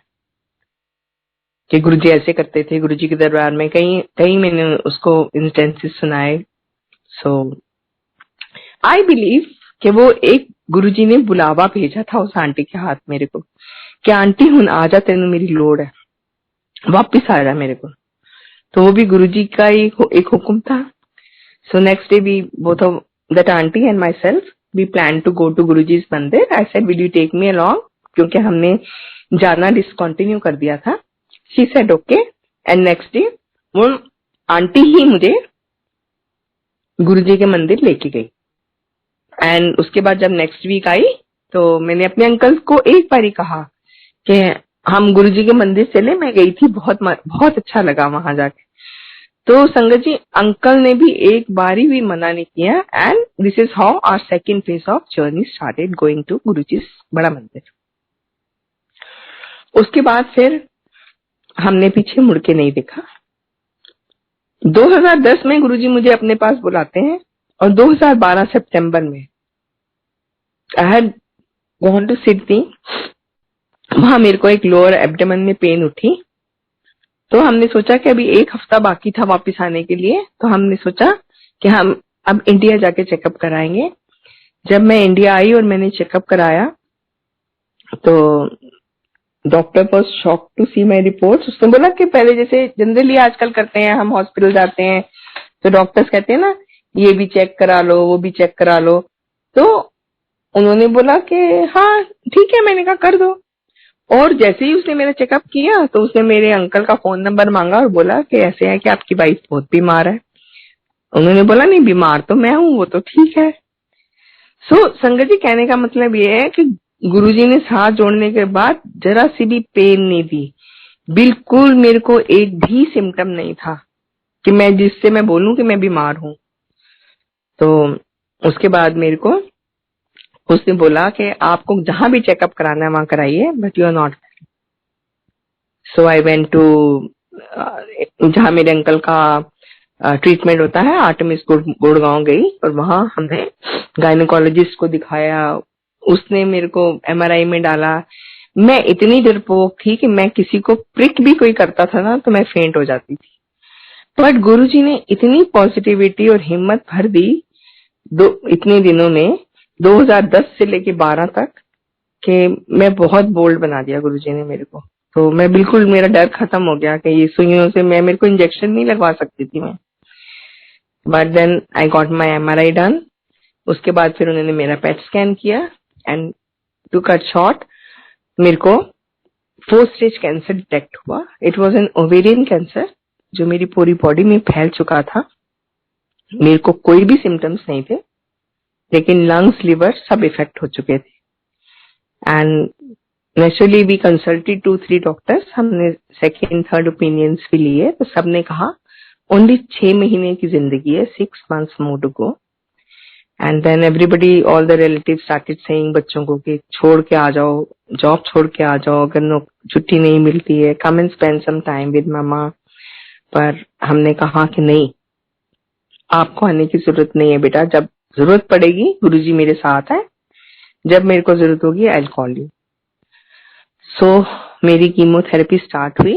कि गुरुजी ऐसे करते थे गुरुजी के दरबार में। कहीं मैंने उसको इंस्टेंसेस सुनाए। सो आई बिलीव कि वो एक गुरुजी ने बुलावा भेजा था उस आंटी के हाथ मेरे को कि आंटी हुन आ जा, तेन मेरी लोड़ है, वापिस आ जा मेरे को। तो वो भी गुरुजी का एक हुक्म था। So next day we both of that aunty and myself we plan to go to Guruji's मंदिर। I said will you take me along, क्योंकि हमने जाना डिसकंटिन्यू कर दिया था। She said okay. And next day वो आंटी ही मुझे गुरुजी के मंदिर लेके गई। एंड उसके बाद जब नेक्स्ट वीक आई तो मैंने अपने अंकल को एक बार ही कहा कि हम गुरुजी के मंदिर चले, मैं गई थी, बहुत अच्छा लगा वहां जाके। तो संगत जी, अंकल ने भी एक बारी भी मना नहीं किया, and this is how our second phase of journey started, going to Guruji बड़ा मंदिर। उसके बाद फिर हमने पीछे मुड़ के नहीं देखा। 2010 में गुरुजी मुझे अपने पास बुलाते हैं, और 2012 सितंबर में I had gone to Sydney. वहां मेरे को एक लोअर एब्डोमेन में पेन उठी, तो हमने सोचा कि अभी एक हफ्ता बाकी था वापस आने के लिए, तो हमने सोचा कि हम अब इंडिया जाके चेकअप कराएंगे। जब मैं इंडिया आई और मैंने चेकअप कराया, तो doctor was shock to see my reports. उसने बोला कि पहले जैसे जनरली आजकल करते हैं, हम हॉस्पिटल जाते हैं तो डॉक्टर्स कहते हैं ना, ये भी चेक करा लो, वो भी चेक करा लो। तो उन्होंने बोला कि हाँ ठीक है, मैंने कहा कर दो। और जैसे ही उसने मेरा चेकअप किया, तो उसने मेरे अंकल का फोन नंबर मांगा और बोला कि ऐसे है कि आपकी वाइफ बहुत बीमार है। उन्होंने बोला नहीं, बीमार तो मैं हूं, वो तो ठीक है। सो संगत जी, कहने का मतलब ये है कि गुरुजी ने साथ जोड़ने के बाद जरा सी भी पेन नहीं दी, बिल्कुल मेरे को एक भी सिम्टम नहीं था कि मैं जिससे मैं बोलूं कि मैं बीमार हूं। तो उसके बाद मेरे को उसने बोला कि आपको जहां भी चेकअप कराना है वहां कराइए, but you are not. So I went to जहां मेरे अंकल का ट्रीटमेंट होता है, आर्टेमिस गुड़गांव गई, और वहां हमने गायनेकोलॉजिस्ट को दिखाया। उसने मेरे को एमआरआई में डाला। मैं इतनी डरपोक थी कि मैं किसी को प्रिक भी कोई करता था ना, तो मैं फेंट हो जाती थी। बट गुरुजी ने इतनी पॉजिटिविटी और हिम्मत भर दी इतने दिनों में, 2010 से लेके 12 तक, कि मैं बहुत बोल्ड बना दिया गुरुजी ने मेरे को। तो मैं बिल्कुल, मेरा डर खत्म हो गया कि ये सुइयों से मेरे को इंजेक्शन नहीं लगवा सकती थी मैं। But then I got my MRI done. उसके बाद फिर उन्होंने मेरा पेट स्कैन किया, एंड टू कट शॉर्ट, मेरे को 4th स्टेज कैंसर डिटेक्ट हुआ। It was an ovarian cancer, जो मेरी पूरी बॉडी में फैल चुका था। मेरे को कोई भी सिम्टम्स नहीं थे, लेकिन लंग्स, लिवर सब इफेक्ट हो चुके थे। And naturally we consulted 2-3 doctors. हमने सेकेंड थर्ड ओपिनियंस भी लिए, तो सबने कहा ओनली 6 महीने की जिंदगी है, 6 months more to go। And then everybody, all the relative started saying बच्चों को कि छोड़ के आ जाओ, जॉब छोड़ के आ जाओ, अगर छुट्टी नहीं मिलती है, come and spend some time with mama. पर हमने कहा कि नहीं, आपको आने की जरूरत नहीं है बेटा, जब जरूरत पड़ेगी गुरुजी मेरे साथ है, जब मेरे को जरूरत होगी आई विल कॉल यू। सो मेरी कीमोथेरेपी स्टार्ट हुई।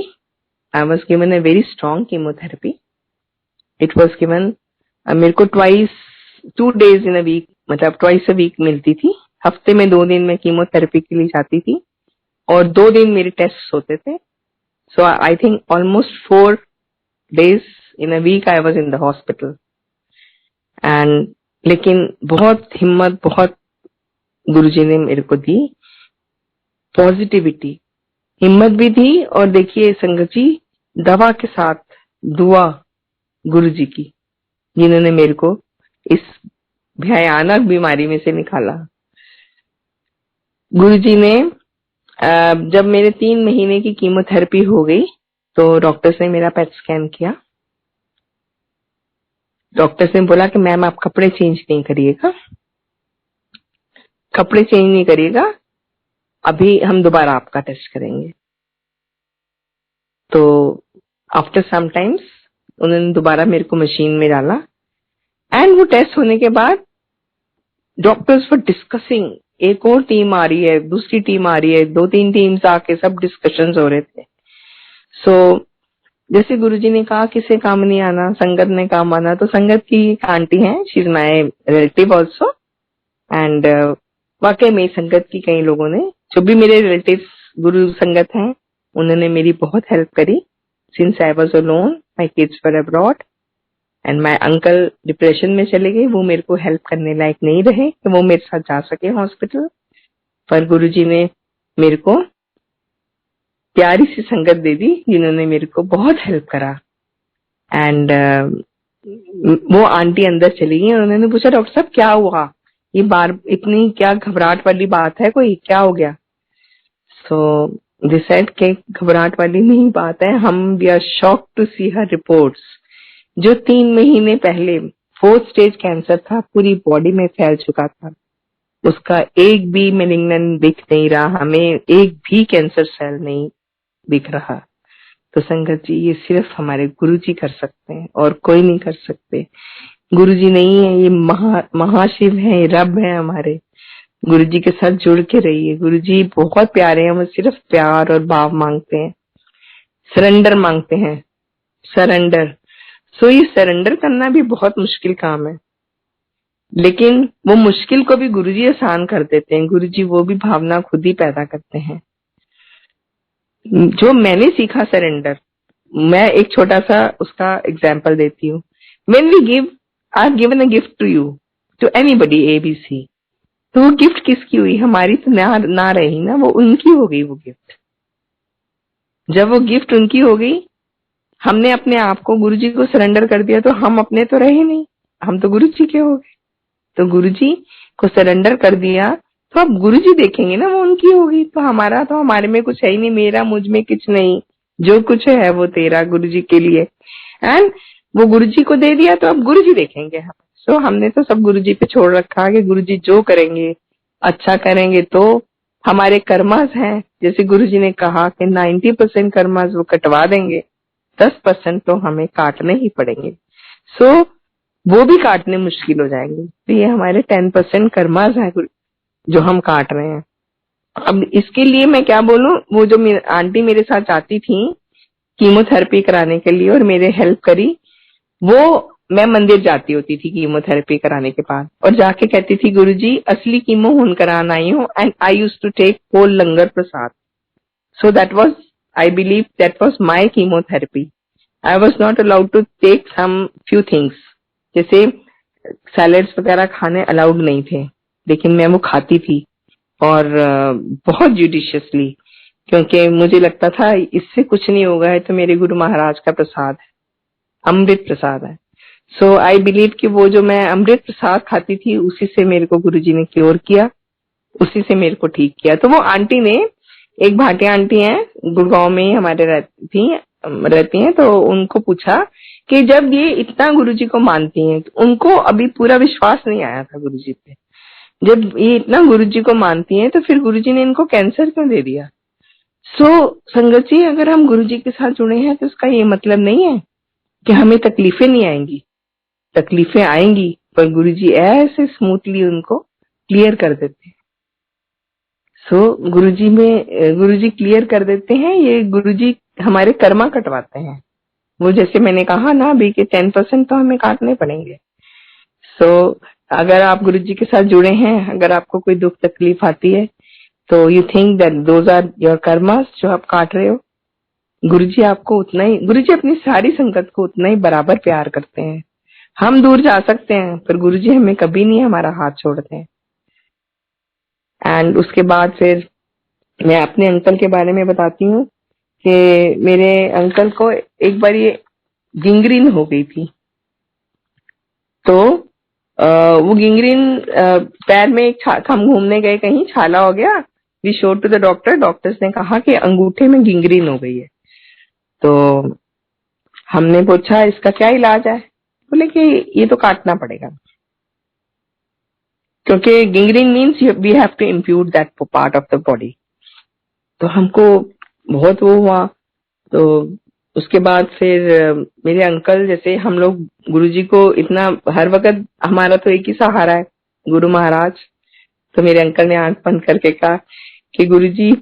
I was given a very strong chemotherapy. It was given, मेरे को 2 days इन अ वीक, मतलब ट्वाइस अ वीक मिलती थी। हफ्ते में 2 दिन मैं कीमोथेरेपी के लिए जाती थी, और 2 दिन मेरे टेस्ट होते थे। So I think almost 4 days in a week I was in the hospital. And लेकिन बहुत हिम्मत, बहुत गुरुजी ने मेरे को दी, पॉजिटिविटी, हिम्मत भी दी। और देखिए संगत जी, दवा के साथ दुआ गुरुजी की, जिन्होंने मेरे को इस भयानक बीमारी में से निकाला। गुरुजी ने जब मेरे 3 महीने की कीमोथेरेपी हो गई, तो डॉक्टर्स ने मेरा पेट स्कैन किया। डॉक्टर्स ने बोला कि मैम आप कपड़े चेंज नहीं करिएगा, कपड़े चेंज नहीं करिएगा, अभी हम दोबारा आपका टेस्ट करेंगे। तो आफ्टर सम टाइम्स उन्होंने दोबारा मेरे को मशीन में डाला, एंड वो टेस्ट होने के बाद डॉक्टर्स वर डिस्कसिंग, एक और टीम आ रही है, दूसरी टीम आ रही है, 2-3 टीम्स आके सब डिस्कशंस हो रहे थे। सो जैसे गुरुजी ने कहा किसे काम नहीं आना, संगत में काम आना, तो संगत की एक आंटी है, she is my relative also, and वाकई में संगत की कई लोगों ने, जो भी मेरे रिलेटिव्स गुरु संगत हैं, उन्होंने मेरी बहुत हेल्प करी। Since I was alone, my kids were abroad, and my uncle depression में चले गए, वो मेरे को हेल्प करने लायक नहीं रहे कि वो मेरे साथ जा सके हॉस्पिटल। पर गुरुजी ने मेरे को प्यारी सी संगत दे दी, जिन्होंने मेरे को बहुत हेल्प करा। एंड वो आंटी अंदर चली गई, उन्होंने पूछा डॉक्टर साहब क्या हुआ, ये बार इतनी क्या घबराहट वाली बात है, कोई क्या हो गया? सो दे सेड के घबराहट वाली नहीं बात है, हम we are shocked to see her reports. जो 3 महीने पहले 4th स्टेज कैंसर था, पूरी बॉडी में फैल चुका था, उसका एक भी मेलिग्नेंट दिख नहीं रहा, हमें एक भी कैंसर सेल नहीं दिख रहा। तो संगत जी, ये सिर्फ हमारे गुरुजी कर सकते हैं और कोई नहीं कर सकते। गुरुजी नहीं है, ये महाशिव है, ये रब है हमारे। गुरुजी के साथ जुड़ के रहिए। गुरुजी बहुत प्यारे हैं, हम सिर्फ प्यार और भाव मांगते हैं, सरेंडर मांगते हैं, सरेंडर। सो ये सरेंडर करना भी बहुत मुश्किल काम है, लेकिन वो मुश्किल को भी गुरुजी आसान कर देते हैं। गुरुजी वो भी भावना खुद ही पैदा करते हैं। जो मैंने सीखा सरेंडर, मैं एक छोटा सा उसका एग्जाम्पल देती हूँ। When we give, I have given a gift to you, to anybody ABC, तो वो गिफ्ट किसकी हुई? हमारी तो ना रही ना, वो उनकी हो गई वो गिफ्ट। जब वो गिफ्ट उनकी हो गई, हमने अपने आप को गुरुजी को सरेंडर कर दिया, तो हम अपने तो रहे नहीं, हम तो गुरुजी के हो गए। तो गुरुजी को सरेंडर कर दिया, तो अब गुरुजी देखेंगे ना, वो उनकी होगी। तो हमारा तो हमारे में कुछ है ही नहीं, मेरा मुझ में कुछ नहीं, जो कुछ है वो तेरा गुरुजी के लिए। एंड वो गुरुजी को दे दिया, तो अब गुरुजी देखेंगे हम। सो हमने तो सब गुरुजी पे छोड़ रखा कि गुरुजी जो करेंगे अच्छा करेंगे। तो हमारे कर्मास हैं, जैसे गुरुजी ने कहा कि 90% कर्मास वो कटवा देंगे, 10% तो हमें काटने ही पड़ेंगे। सो वो भी काटने मुश्किल हो जाएंगे। तो ये हमारे 10% कर्मास है जो हम काट रहे हैं। अब इसके लिए मैं क्या बोलूं, वो जो आंटी मेरे साथ आती थी कीमोथेरेपी कराने के लिए और मेरे हेल्प करी, वो मैं मंदिर जाती होती थी कीमोथेरेपी कराने के बाद, और जाके कहती थी गुरुजी असली कीमो हुन कराना आई हूँ, and I used to take whole langar prasad. So that was, I believe that was my chemotherapy. I was not allowed to take some few things, जैसे सैलेड्स वगैरह खाने अलाउड नहीं थे, लेकिन मैं वो खाती थी, और बहुत जुडिशियसली, क्योंकि मुझे लगता था इससे कुछ नहीं होगा, है तो मेरे गुरु महाराज का प्रसाद है, अमृत प्रसाद है। सो आई बिलीव कि वो जो मैं अमृत प्रसाद खाती थी, उसी से मेरे को गुरुजी ने क्योर किया, उसी से मेरे को ठीक किया। तो वो आंटी ने, एक भाटिया आंटी है, गुड़गांव में ही हमारे रहती हैं, तो उनको पूछा कि जब ये इतना गुरुजी को मानती हैं, तो उनको अभी पूरा विश्वास नहीं आया था गुरुजी पे, जब ये इतना गुरुजी को मानती हैं, तो फिर गुरुजी ने इनको कैंसर क्यों दे दिया? सो संगत जी, अगर हम गुरुजी के साथ जुड़े हैं, तो उसका ये मतलब नहीं है कि हमें तकलीफें नहीं आएंगी। तकलीफें आएंगी, पर गुरुजी ऐसे स्मूथली उनको क्लियर कर देते हैं। सो गुरुजी क्लियर कर देते हैं। ये गुरुजी हमारे कर्मा कटवाते हैं। वो जैसे मैंने कहा ना अभी कि 10% तो हमें काटने पड़ेंगे। सो अगर आप गुरुजी के साथ जुड़े हैं, अगर आपको कोई दुख तकलीफ आती है, तो you think that those are your karmas जो आप काट रहे हो। गुरुजी आपको उतना ही, गुरुजी अपनी सारी संगत को उतना ही बराबर प्यार करते हैं। हम दूर जा सकते हैं, पर गुरुजी हमें कभी नहीं हमारा हाथ छोड़ते हैं। एंड उसके बाद फिर मैं अपने अंकल के बारे में बताती हूँ कि मेरे अंकल को एक बार ये गिंग्रीन हो गई थी। तो वो गिंग्रीन पैर में हम घूमने गए, कहीं छाला हो गया। We showed to the doctor, doctors ने कहा कि अंगूठे में गिंग्रीन हो गई है। तो हमने पूछा इसका क्या इलाज है? बोले कि ये तो काटना पड़ेगा, क्योंकि gangrene means we have to impute that part of the body. तो हमको बहुत वो हुआ। तो उसके बाद फिर मेरे अंकल, जैसे हम लोग गुरुजी को इतना हर वक्त, हमारा तो एक ही सहारा है गुरु महाराज। तो मेरे अंकल ने आंख बंद करके कहा कि गुरुजी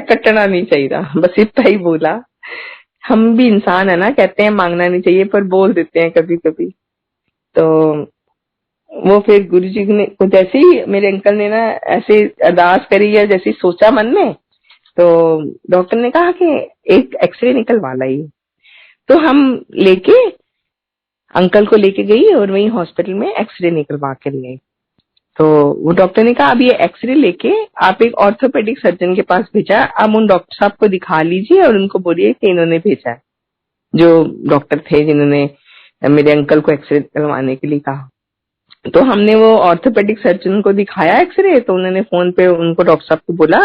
कटना नहीं चाहिए, बस इतना ही बोला। हम भी इंसान है ना, कहते हैं मांगना नहीं चाहिए, पर बोल देते हैं कभी कभी। तो वो फिर गुरुजी ने, जैसे ही मेरे अंकल ने ना ऐसे अरदास करी या जैसे सोचा मन में, तो डॉक्टर ने कहा कि एक एक्सरे निकलवा लाई। तो हम लेके अंकल को लेके गई और वहीं हॉस्पिटल में एक्सरे निकलवा के ले आई। तो वो डॉक्टर ने कहा अब ये एक्सरे लेके आप एक ऑर्थोपेडिक सर्जन के पास भेजा, आप उन डॉक्टर साहब को दिखा लीजिए और उनको बोलिए कि इन्होंने भेजा है, जो डॉक्टर थे जिन्होंने मेरे अंकल को एक्सरे करवाने के लिए कहा। तो हमने वो ऑर्थोपेडिक सर्जन को दिखाया एक्सरे। तो उन्होंने फोन पे उनको, डॉक्टर साहब को बोला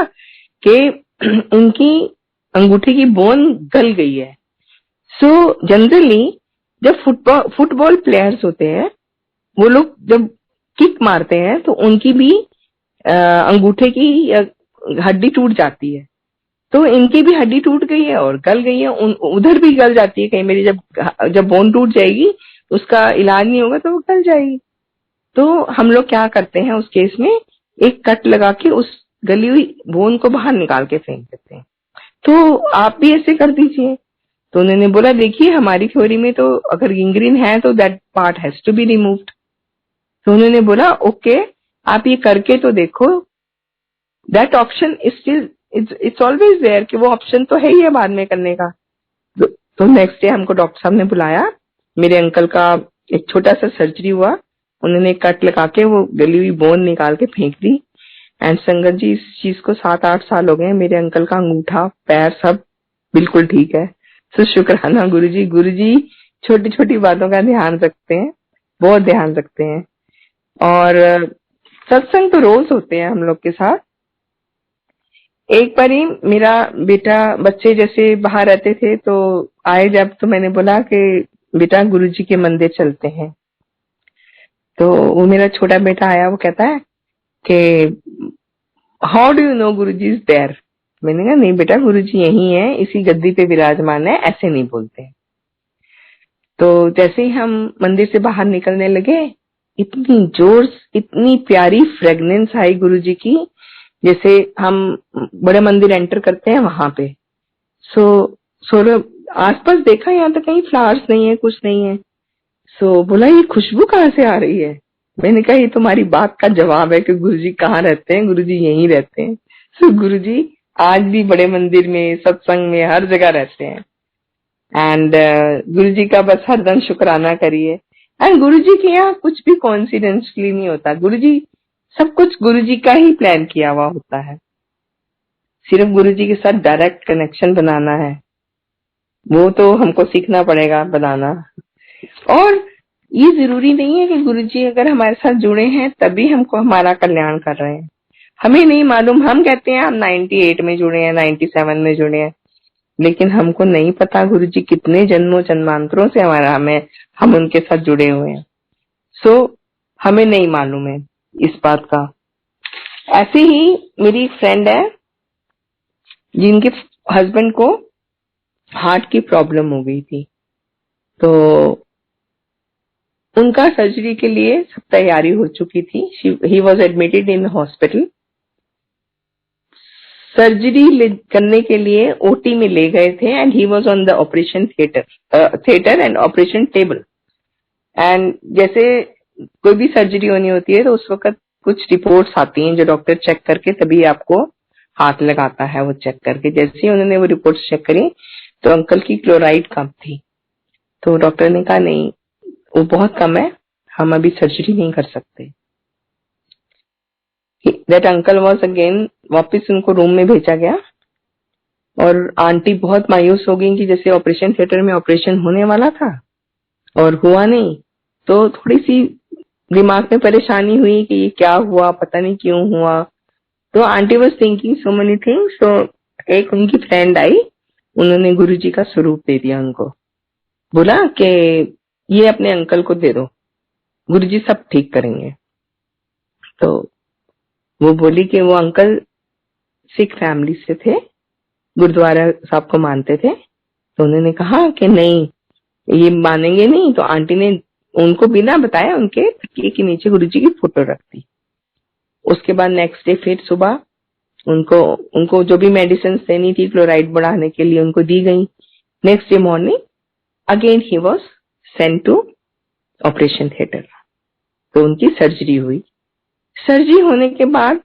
कि इनकी अंगूठे की बोन गल गई है। सो जनरली जब फुटबॉल प्लेयर्स होते हैं, वो लोग जब किक मारते हैं तो उनकी भी अंगूठे की हड्डी टूट जाती है। तो इनकी भी हड्डी टूट गई है और गल गई है, उधर भी गल जाती है। कहीं मेरी जब बोन टूट जाएगी, उसका इलाज नहीं होगा तो वो गल जाएगी। तो हम लोग क्या करते हैं उस केस में, एक कट लगा के उस गली हुई बोन को बाहर निकाल के फेंक देते हैं। तो आप भी ऐसे कर दीजिए। तो उन्होंने बोला, देखिए हमारी थ्योरी में तो अगर गिंग्रीन है तो that part has to be removed. तो उन्होंने बोला, ओके आप ये करके तो देखो, that option is still, it's always there, कि वो ऑप्शन तो है ही है बाद में करने का। तो नेक्स्ट डे हमको डॉक्टर साहब ने बुलाया, मेरे अंकल का एक छोटा सा सर्जरी हुआ, उन्होंने कट लगा के वो गली हुई बोन निकाल के फेंक दी। एंड संगत जी, इस चीज को 7-8 साल हो गए, मेरे अंकल का अंगूठा पैर सब बिल्कुल ठीक है। तो शुक्राना गुरुजी। गुरुजी छोटी छोटी बातों का ध्यान रखते हैं, बहुत ध्यान रखते हैं। और सत्संग तो रोज होते हैं हम लोग के साथ। एक बार ही मेरा बेटा, बच्चे जैसे बाहर रहते थे तो आए जब, तो मैंने बोला कि बेटा गुरुजी के मंदिर चलते हैं। तो वो मेरा छोटा बेटा आया, वो कहता है कि how do you know Guruji is there. मैंने कहा नहीं बेटा, गुरुजी यही है, इसी गद्दी पे विराजमान है, ऐसे नहीं बोलते। तो जैसे ही हम मंदिर से बाहर निकलने लगे, इतनी जोर, इतनी प्यारी फ्रेग्रेंस आई गुरुजी की, जैसे हम बड़े मंदिर एंटर करते हैं वहां पे। सो आसपास देखा, यहाँ तो कहीं फ्लावर्स नहीं है, कुछ नहीं है। सो बोला, ये खुशबू कहाँ से आ रही है। मैंने कहा, ये तुम्हारी बात का जवाब है कि गुरुजी कहाँ रहते हैं, गुरुजी यहीं रहते हैं। सो गुरुजी आज भी बड़े मंदिर में, सत्संग में, हर जगह रहते हैं। एंड गुरुजी का बस हरदम शुक्राना करिए। एंड गुरुजी के यहाँ कुछ भी कॉन्सिडेंटली नहीं होता, गुरुजी सब कुछ गुरुजी का ही प्लान किया हुआ होता है। सिर्फ गुरुजी के साथ डायरेक्ट कनेक्शन बनाना है, वो तो हमको सीखना पड़ेगा बनाना। और ये जरूरी नहीं है कि गुरुजी अगर हमारे साथ जुड़े हैं तभी हमको हमारा कल्याण कर रहे हैं। हमें नहीं मालूम, हम कहते हैं हम 98 में जुड़े हैं, 97 में जुड़े हैं, लेकिन हमको नहीं पता गुरुजी कितने जन्मों जन्मांतरों से हम उनके साथ जुड़े हुए हैं। सो हमें नहीं मालूम है इस बात का। ऐसे ही मेरी एक फ्रेंड है जिनके हस्बैंड को हार्ट की प्रॉब्लम हो गई थी, तो उनका सर्जरी के लिए सब तैयारी हो चुकी थी। He was admitted in hospital. Surgery करने के लिए ओटी में ले गए थे and he was on the operation theatre and operation table. And जैसे कोई भी सर्जरी होनी होती है तो उस वक्त कुछ रिपोर्ट्स आती हैं जो डॉक्टर चेक करके तभी आपको हाथ लगाता है। वो चेक करके जैसे ही उन्होंने वो रिपोर्ट्स चेक करी तो अंकल की क्लोराइड कम थी। तो डॉक्टर ने कहा नहीं, वो बहुत कम है, हम अभी सर्जरी नहीं कर सकते। दैट अंकल वॉज अगेन, वापिस उनको रूम में भेजा गया और आंटी बहुत मायूस हो गई कि जैसे ऑपरेशन थिएटर में ऑपरेशन होने वाला था और हुआ नहीं। तो थोड़ी सी दिमाग में परेशानी हुई कि ये क्या हुआ, पता नहीं क्यों हुआ। तो aunty was thinking so many things. तो एक उनकी फ्रेंड आई, उन्होंने गुरुजी का स्वरूप दे दिया उनको, बोला कि ये अपने अंकल को दे दो, गुरुजी सब ठीक करेंगे। तो वो बोली कि वो अंकल सिख फैमिली से थे, गुरुद्वारा साहब को मानते थे। तो उन्होंने कहा कि नहीं, ये मानेंगे नहीं। तो आंटी ने उनको बिना बताए उनके तकिए के नीचे गुरुजी की फोटो रख दी। उसके बाद नेक्स्ट डे फिर सुबह उनको जो भी मेडिसिन देनी थी क्लोराइड बढ़ाने के लिए उनको दी गई। Next day morning again he was sent to operation theatre. तो उनकी सर्जरी हुई। सर्जरी होने के बाद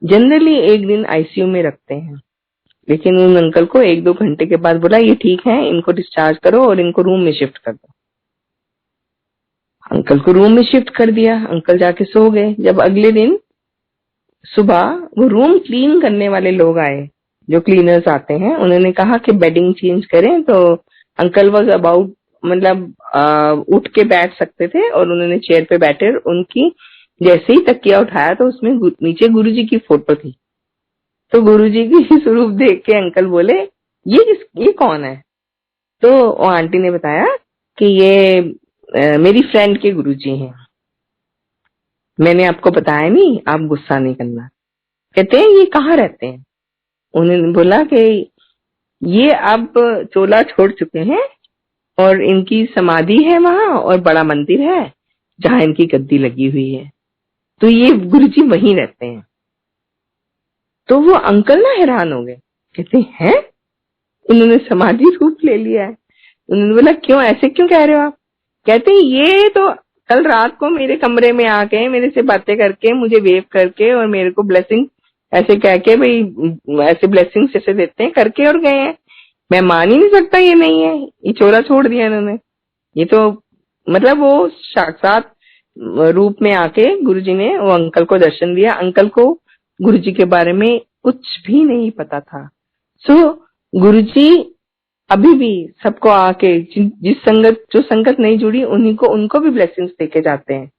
जनरली एक दिन आईसीयू में रखते हैं, लेकिन उन अंकल को 1-2 घंटे के बाद बोला ये ठीक है, इनको डिस्चार्ज करो और इनको रूम में शिफ्ट कर दो। अंकल को रूम में शिफ्ट कर दिया, अंकल जाके सो गए। जब अगले दिन सुबह वो रूम क्लीन करने वाले लोग आए, जो क्लीनर्स आते हैं, उन्होंने कहा कि बेडिंग चेंज करें। तो अंकल वॉज अबाउट, मतलब उठ के बैठ सकते थे और उन्होंने चेयर पे बैठे, उनकी जैसे ही तकिया उठाया तो उसमें नीचे गुरुजी की फोटो थी। तो गुरुजी की स्वरूप देख के अंकल बोले, ये कौन है? तो वो आंटी ने बताया कि ये मेरी फ्रेंड के गुरुजी हैं। मैंने आपको बताया नहीं, आप गुस्सा नहीं करना। कहते हैं ये कहाँ रहते हैं? उन्होंने बोला कि ये अब चोला छोड़ चुके हैं और इनकी समाधि है वहां, और बड़ा मंदिर है जहां इनकी गद्दी लगी हुई है, तो ये गुरुजी वहीं रहते हैं। तो वो अंकल ना हैरान हो गए, कहते हैं इन्होंने समाधि रूप ले लिया है। उन्होंने बोला क्यों, ऐसे क्यों कह रहे हो आप? कहते हैं ये तो कल रात को मेरे कमरे में आके मेरे से बातें करके, मुझे वेव करके और मेरे को ब्लेसिंग ऐसे कह के, भाई ऐसे ब्लेसिंग जैसे देते हैं करके और गए हैं। मैं मान ही नहीं सकता ये नहीं है, ये चोला छोड़ दिया इन्होंने। ये तो मतलब वो साक्षात रूप में आके गुरुजी ने वो अंकल को दर्शन दिया। अंकल को गुरुजी के बारे में कुछ भी नहीं पता था। सो गुरुजी अभी भी सबको आके जो संगत नहीं जुड़ी उनको भी ब्लेसिंग्स देके जाते हैं।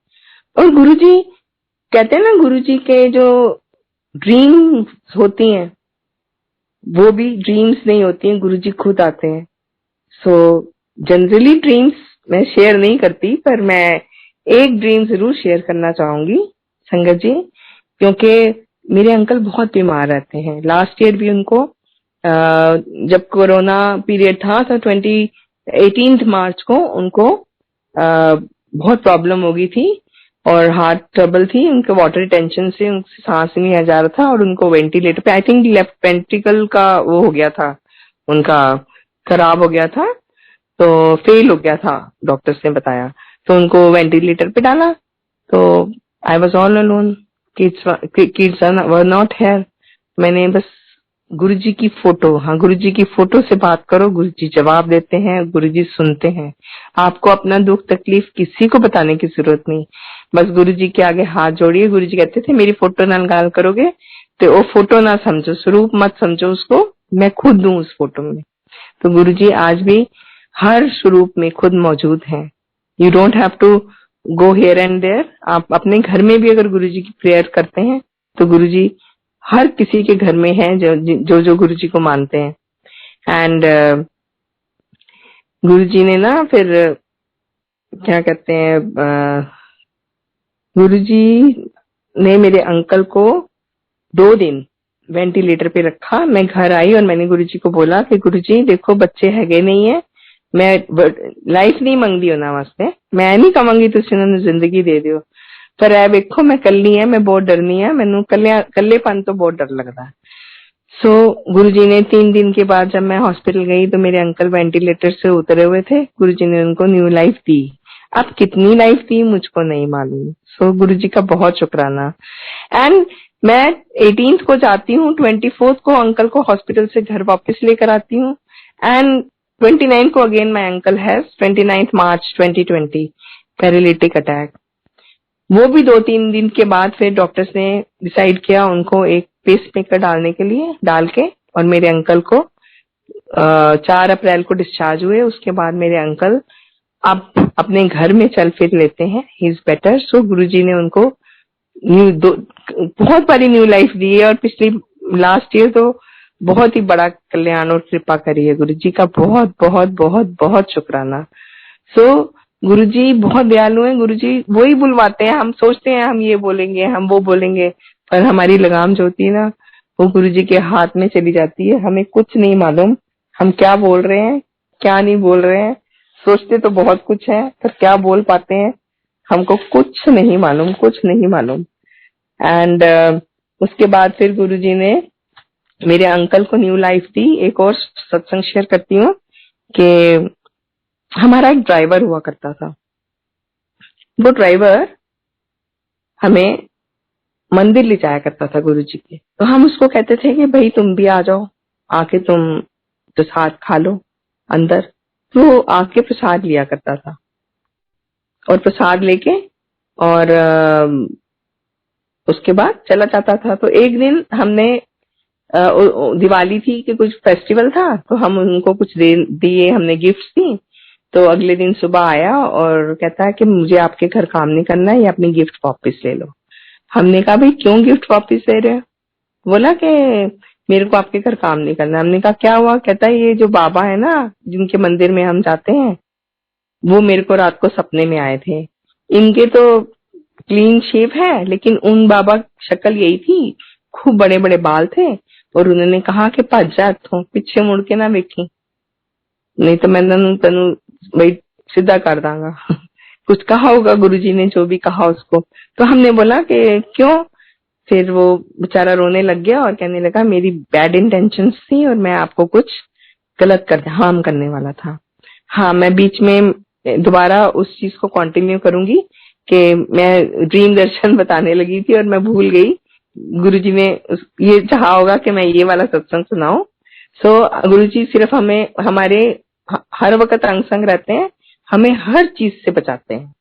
और गुरुजी कहते हैं ना, गुरुजी के जो ड्रीम्स होती हैं वो भी ड्रीम्स नहीं होती हैं, गुरुजी खुद आते हैं। सो जनरली ड्रीम्स मैं शेयर नहीं करती, पर मैं एक ड्रीम जरूर शेयर करना चाहूंगी संगत जी, क्योंकि मेरे अंकल बहुत बीमार रहते हैं। लास्ट ईयर भी उनको जब कोरोना पीरियड था तो 18 मार्च को उनको बहुत प्रॉब्लम हो गई थी और हार्ट ट्रबल थी, उनके वाटर रिटेंशन से उनसे सांस नहीं आ जा रहा था और उनको वेंटिलेटर पे, आई थिंक लेफ्ट वेंट्रिकल का वो हो गया था, उनका खराब हो गया था, तो फेल हो गया था, डॉक्टर्स ने बताया। तो उनको वेंटिलेटर पे डाला। तो I was all alone, kids were not here. मैंने बस गुरुजी की फोटो, हाँ गुरुजी की फोटो से बात करो, गुरुजी जवाब देते हैं, गुरुजी सुनते हैं। आपको अपना दुख तकलीफ किसी को बताने की जरूरत नहीं, बस गुरुजी के आगे हाथ जोड़िए। गुरुजी कहते थे मेरी फोटो ना गाल करोगे तो वो फोटो ना समझो, स्वरूप मत समझो उसको, मैं खुद हूँ उस फोटो में। तो गुरुजी आज भी हर स्वरूप में खुद मौजूद हैं। You don't have to go here and there. आप अपने घर में भी अगर गुरुजी की प्रेयर करते हैं तो गुरुजी हर किसी के घर में है जो गुरुजी को मानते हैं। एंड गुरुजी ने ना फिर क्या कहते हैं, गुरुजी ने मेरे अंकल को 2 दिन वेंटिलेटर पे रखा। मैं घर आई और मैंने गुरुजी को बोला कि गुरुजी देखो बच्चे हैगे नहीं है, मैं लाइफ नहीं मंगदी उन्होंने वास्ते, मैं नहीं कहांगी तुसी उन्होंने जिंदगी दे दियो, पर ऐ वेखो मैं कल्ली है, मैं बहुत डरनी है, मैनू कल्लेपन तो बहुत डर लगता है। सो गुरुजी ने 3 दिन के बाद जब मैं हॉस्पिटल गई तो मेरे अंकल वेंटिलेटर से उतरे हुए थे। गुरुजी ने उनको न्यू लाइफ दी। अब कितनी लाइफ दी मुझको नहीं मालूम। सो गुरुजी का बहुत शुक्राना। एंड मैं 18th को जाती हूँ, 24th को अंकल को हॉस्पिटल से घर वापस लेकर आती हूँ, एंड 29 को again my uncle has 29th March 2020 paralytic attack. वो भी 2-3 दिन के बाद फिर डॉक्टर्स ने डिसाइड किया उनको एक पेसमेकर डालने के लिए, डाल के, और मेरे अंकल को 4 अप्रैल को डिस्चार्ज हुए। उसके बाद मेरे अंकल अब अपने घर में चल फिर लेते हैं, ही इज बेटर। सो गुरुजी ने उनको बहुत बड़ी न्यू लाइफ दी है, और पिछली लास्ट ईयर तो बहुत ही बड़ा कल्याण और कृपा करी है। गुरुजी का बहुत बहुत बहुत बहुत शुक्राना। सो गुरुजी बहुत दयालु हैं। गुरुजी वही बुलवाते हैं, हम सोचते हैं हम ये बोलेंगे हम वो बोलेंगे, पर हमारी लगाम जो होती है ना वो गुरुजी के हाथ में चली जाती है। हमें कुछ नहीं मालूम हम क्या बोल रहे हैं क्या नहीं बोल रहे हैं, सोचते तो बहुत कुछ है पर क्या बोल पाते हैं हमको कुछ नहीं मालूम, कुछ नहीं मालूम। एंड उसके बाद फिर गुरुजी ने मेरे अंकल को न्यू लाइफ दी। एक और सत्संग शेयर करती हूँ कि हमारा एक ड्राइवर हुआ करता था। वो ड्राइवर हमें मंदिर ले जाया करता था गुरुजी के। तो हम उसको कहते थे कि भाई तुम भी आ जाओ, आके तुम प्रसाद खा लो अंदर। तो आके प्रसाद लिया करता था और प्रसाद लेके और उसके बाद चला जाता था। तो एक दिन हमने दिवाली थी कि कुछ फेस्टिवल था तो हम उनको कुछ दिए, हमने गिफ्ट दी। तो अगले दिन सुबह आया और कहता है कि मुझे आपके घर काम नहीं करना है, ये अपनी गिफ्ट वापस ले लो। हमने कहा भाई क्यों गिफ्ट वापस ले रहे हो? बोला कि मेरे को आपके घर काम नहीं करना। हमने कहा क्या हुआ? कहता है ये जो बाबा है ना जिनके मंदिर में हम जाते हैं, वो मेरे को रात को सपने में आए थे। इनके तो क्लीन शेव है, लेकिन उन बाबा शक्ल यही थी, खूब बड़े बड़े बाल थे, और उन्होंने कहा कि भज जा इत्थों, पीछे मुड़ के ना देखी, नहीं तो मैं तेनू भाई सीधा कर दांगा। कुछ कहा होगा गुरुजी ने, जो भी कहा उसको। तो हमने बोला कि क्यों? फिर वो बेचारा रोने लग गया और कहने लगा मेरी बैड इंटेंशंस थी और मैं आपको कुछ गलत हार्म करने वाला था। हाँ, मैं बीच में दोबारा उस चीज को कंटिन्यू करूंगी कि मैं ड्रीम दर्शन बताने लगी थी और मैं भूल गई। गुरुजी ने ये चाहा होगा कि मैं ये वाला सत्संग सुनाऊं। गुरुजी सिर्फ हमें हमारे हर वक्त अंग संग रहते हैं, हमें हर चीज से बचाते हैं।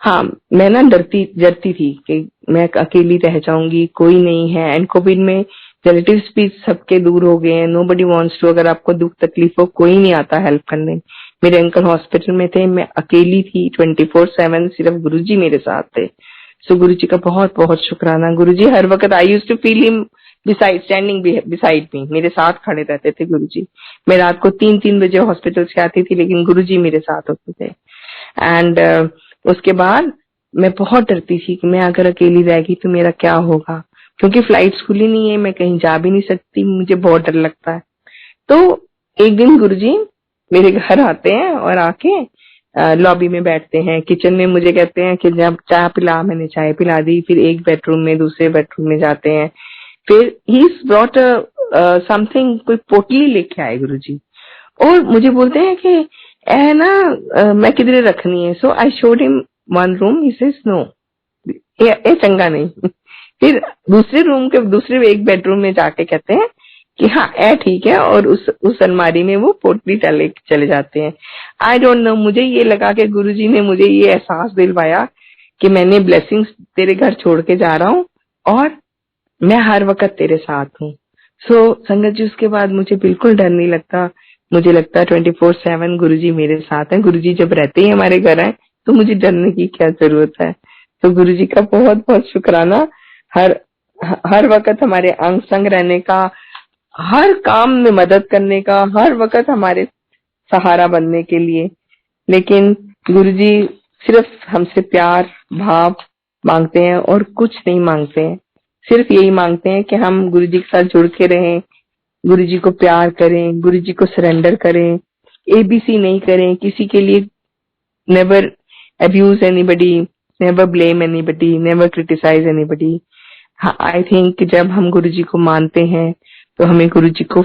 हाँ, मैं ना डरती थी कि मैं अकेली रह जाऊंगी, कोई नहीं है। एंड कोविड में रिलेटिव्स भी सबके दूर हो गए हैं, नोबडी वांट्स टू। अगर आपको दुख तकलीफ हो, कोई नहीं आता हेल्प करने। मेरे अंकल हॉस्पिटल में थे, मैं अकेली थी 24/7, सिर्फ गुरुजी मेरे साथ थे। सो गुरुजी का बहुत बहुत शुक्राना। गुरुजी हर वक्त I used to feel him standing beside me, मेरे साथ खड़े रहते थे गुरुजी। मैं रात को 3-3 बजे हॉस्पिटल से आती थी, लेकिन गुरुजी मेरे साथ होते थे। एंड उसके बाद मैं बहुत डरती थी कि मैं अगर अकेली रह गई तो मेरा क्या होगा, क्योंकि फ्लाइट्स खुली नहीं है, मैं कहीं जा भी नहीं सकती, मुझे बहुत डर लगता है। तो एक दिन गुरुजी मेरे घर आते हैं और आके लॉबी में बैठते हैं, किचन में मुझे कहते हैं कि जब चाय पिला, मैंने चाय पिला दी। फिर एक बेडरूम में दूसरे बेडरूम में जाते हैं, फिर ही ब्रॉट समथिंग, कोई पोटली लेके आए गुरुजी, और मुझे बोलते हैं कि ए ना मैं किधरे रखनी है। So I showed him one room, he says no, ये चंगा नहीं। फिर दूसरे एक बेडरूम में जाके कहते हैं कि हाँ ए ठीक है, और उस अलमारी में वो पोटली चले जाते हैं। आई डोंट नो, मुझे ये लगा कि गुरुजी ने मुझे ये एहसास दिलवाया कि मैंने ब्लेसिंग्स तेरे घर छोड़ के जा रहा हूँ और मैं हर वक्त तेरे साथ हूँ। संगत जी, उसके बाद मुझे बिल्कुल डर नहीं लगता। मुझे लगता है 24/7 गुरुजी मेरे साथ हैं। गुरुजी जब रहते ही हमारे घर हैं तो मुझे डरने की क्या जरूरत है। तो गुरुजी का बहुत बहुत शुक्राना, हर वक्त हमारे अंग संग रहने का, हर काम में मदद करने का, हर वक्त हमारे सहारा बनने के लिए। लेकिन गुरुजी सिर्फ हमसे प्यार भाव मांगते हैं और कुछ नहीं मांगते हैं। सिर्फ यही मांगते हैं कि हम गुरुजी के साथ जुड़ के रहें, गुरुजी को प्यार करें, गुरुजी को सरेंडर करें, एबीसी नहीं करें, किसी के लिए never abuse anybody, never blame anybody, never criticise anybody. I think जब हम गुरुजी को मानते हैं तो हमें गुरुजी को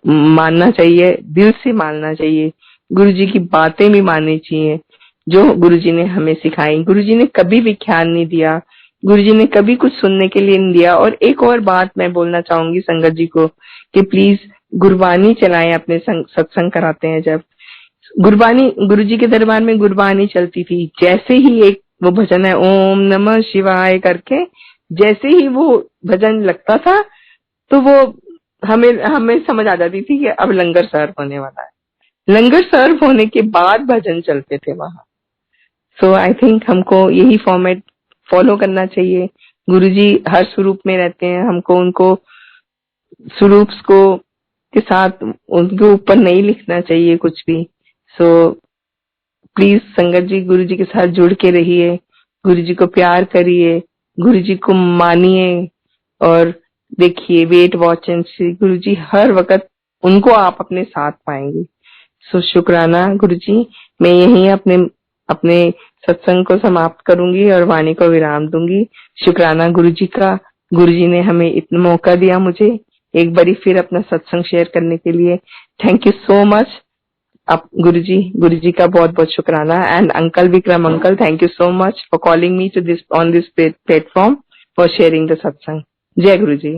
मानना चाहिए, दिल से मानना चाहिए, गुरुजी की बातें भी माननी चाहिए जो गुरुजी ने हमें सिखाई। गुरुजी ने कभी भी ख्याल नहीं दिया, गुरुजी ने कभी कुछ सुनने के लिए नहीं दिया। और एक और बात मैं बोलना चाहूंगी संगत जी को कि प्लीज गुरबानी चलाएं, अपने सत्संग कराते हैं जब गुरबानी, गुरुजी के दरबार में गुरबानी चलती थी, जैसे ही एक वो भजन है ओम नमः शिवाय करके, जैसे ही वो भजन लगता था तो वो हमें समझ आ जाती थी कि अब लंगर सर्व होने वाला है। लंगर सर्व होने के बाद भजन चलते थे वहां। सो आई थिंक हमको यही फॉर्मेट फॉलो करना चाहिए। गुरुजी हर स्वरूप में रहते हैं, हमको उनको स्वरूप को के साथ उनके ऊपर नहीं लिखना चाहिए कुछ भी। प्लीज संगत जी, गुरुजी के साथ जुड़ के रहिए, गुरुजी को प्यार करिए, गुरुजी को मानिए और देखिए, वेट वॉच एंड सी, गुरुजी हर वक्त उनको आप अपने साथ पाएंगे। शुक्राना गुरुजी। मैं यही अपने सत्संग को समाप्त करूंगी और वाणी को विराम दूंगी। शुक्राना गुरुजी का, गुरुजी ने हमें इतना मौका दिया मुझे एक बारी फिर अपना सत्संग शेयर करने के लिए। Thank you so much. अब गुरुजी का बहुत बहुत शुक्राना। And uncle Vikram uncle, thank you so much for calling me to this on this platform for sharing the satsang. जय गुरुजी।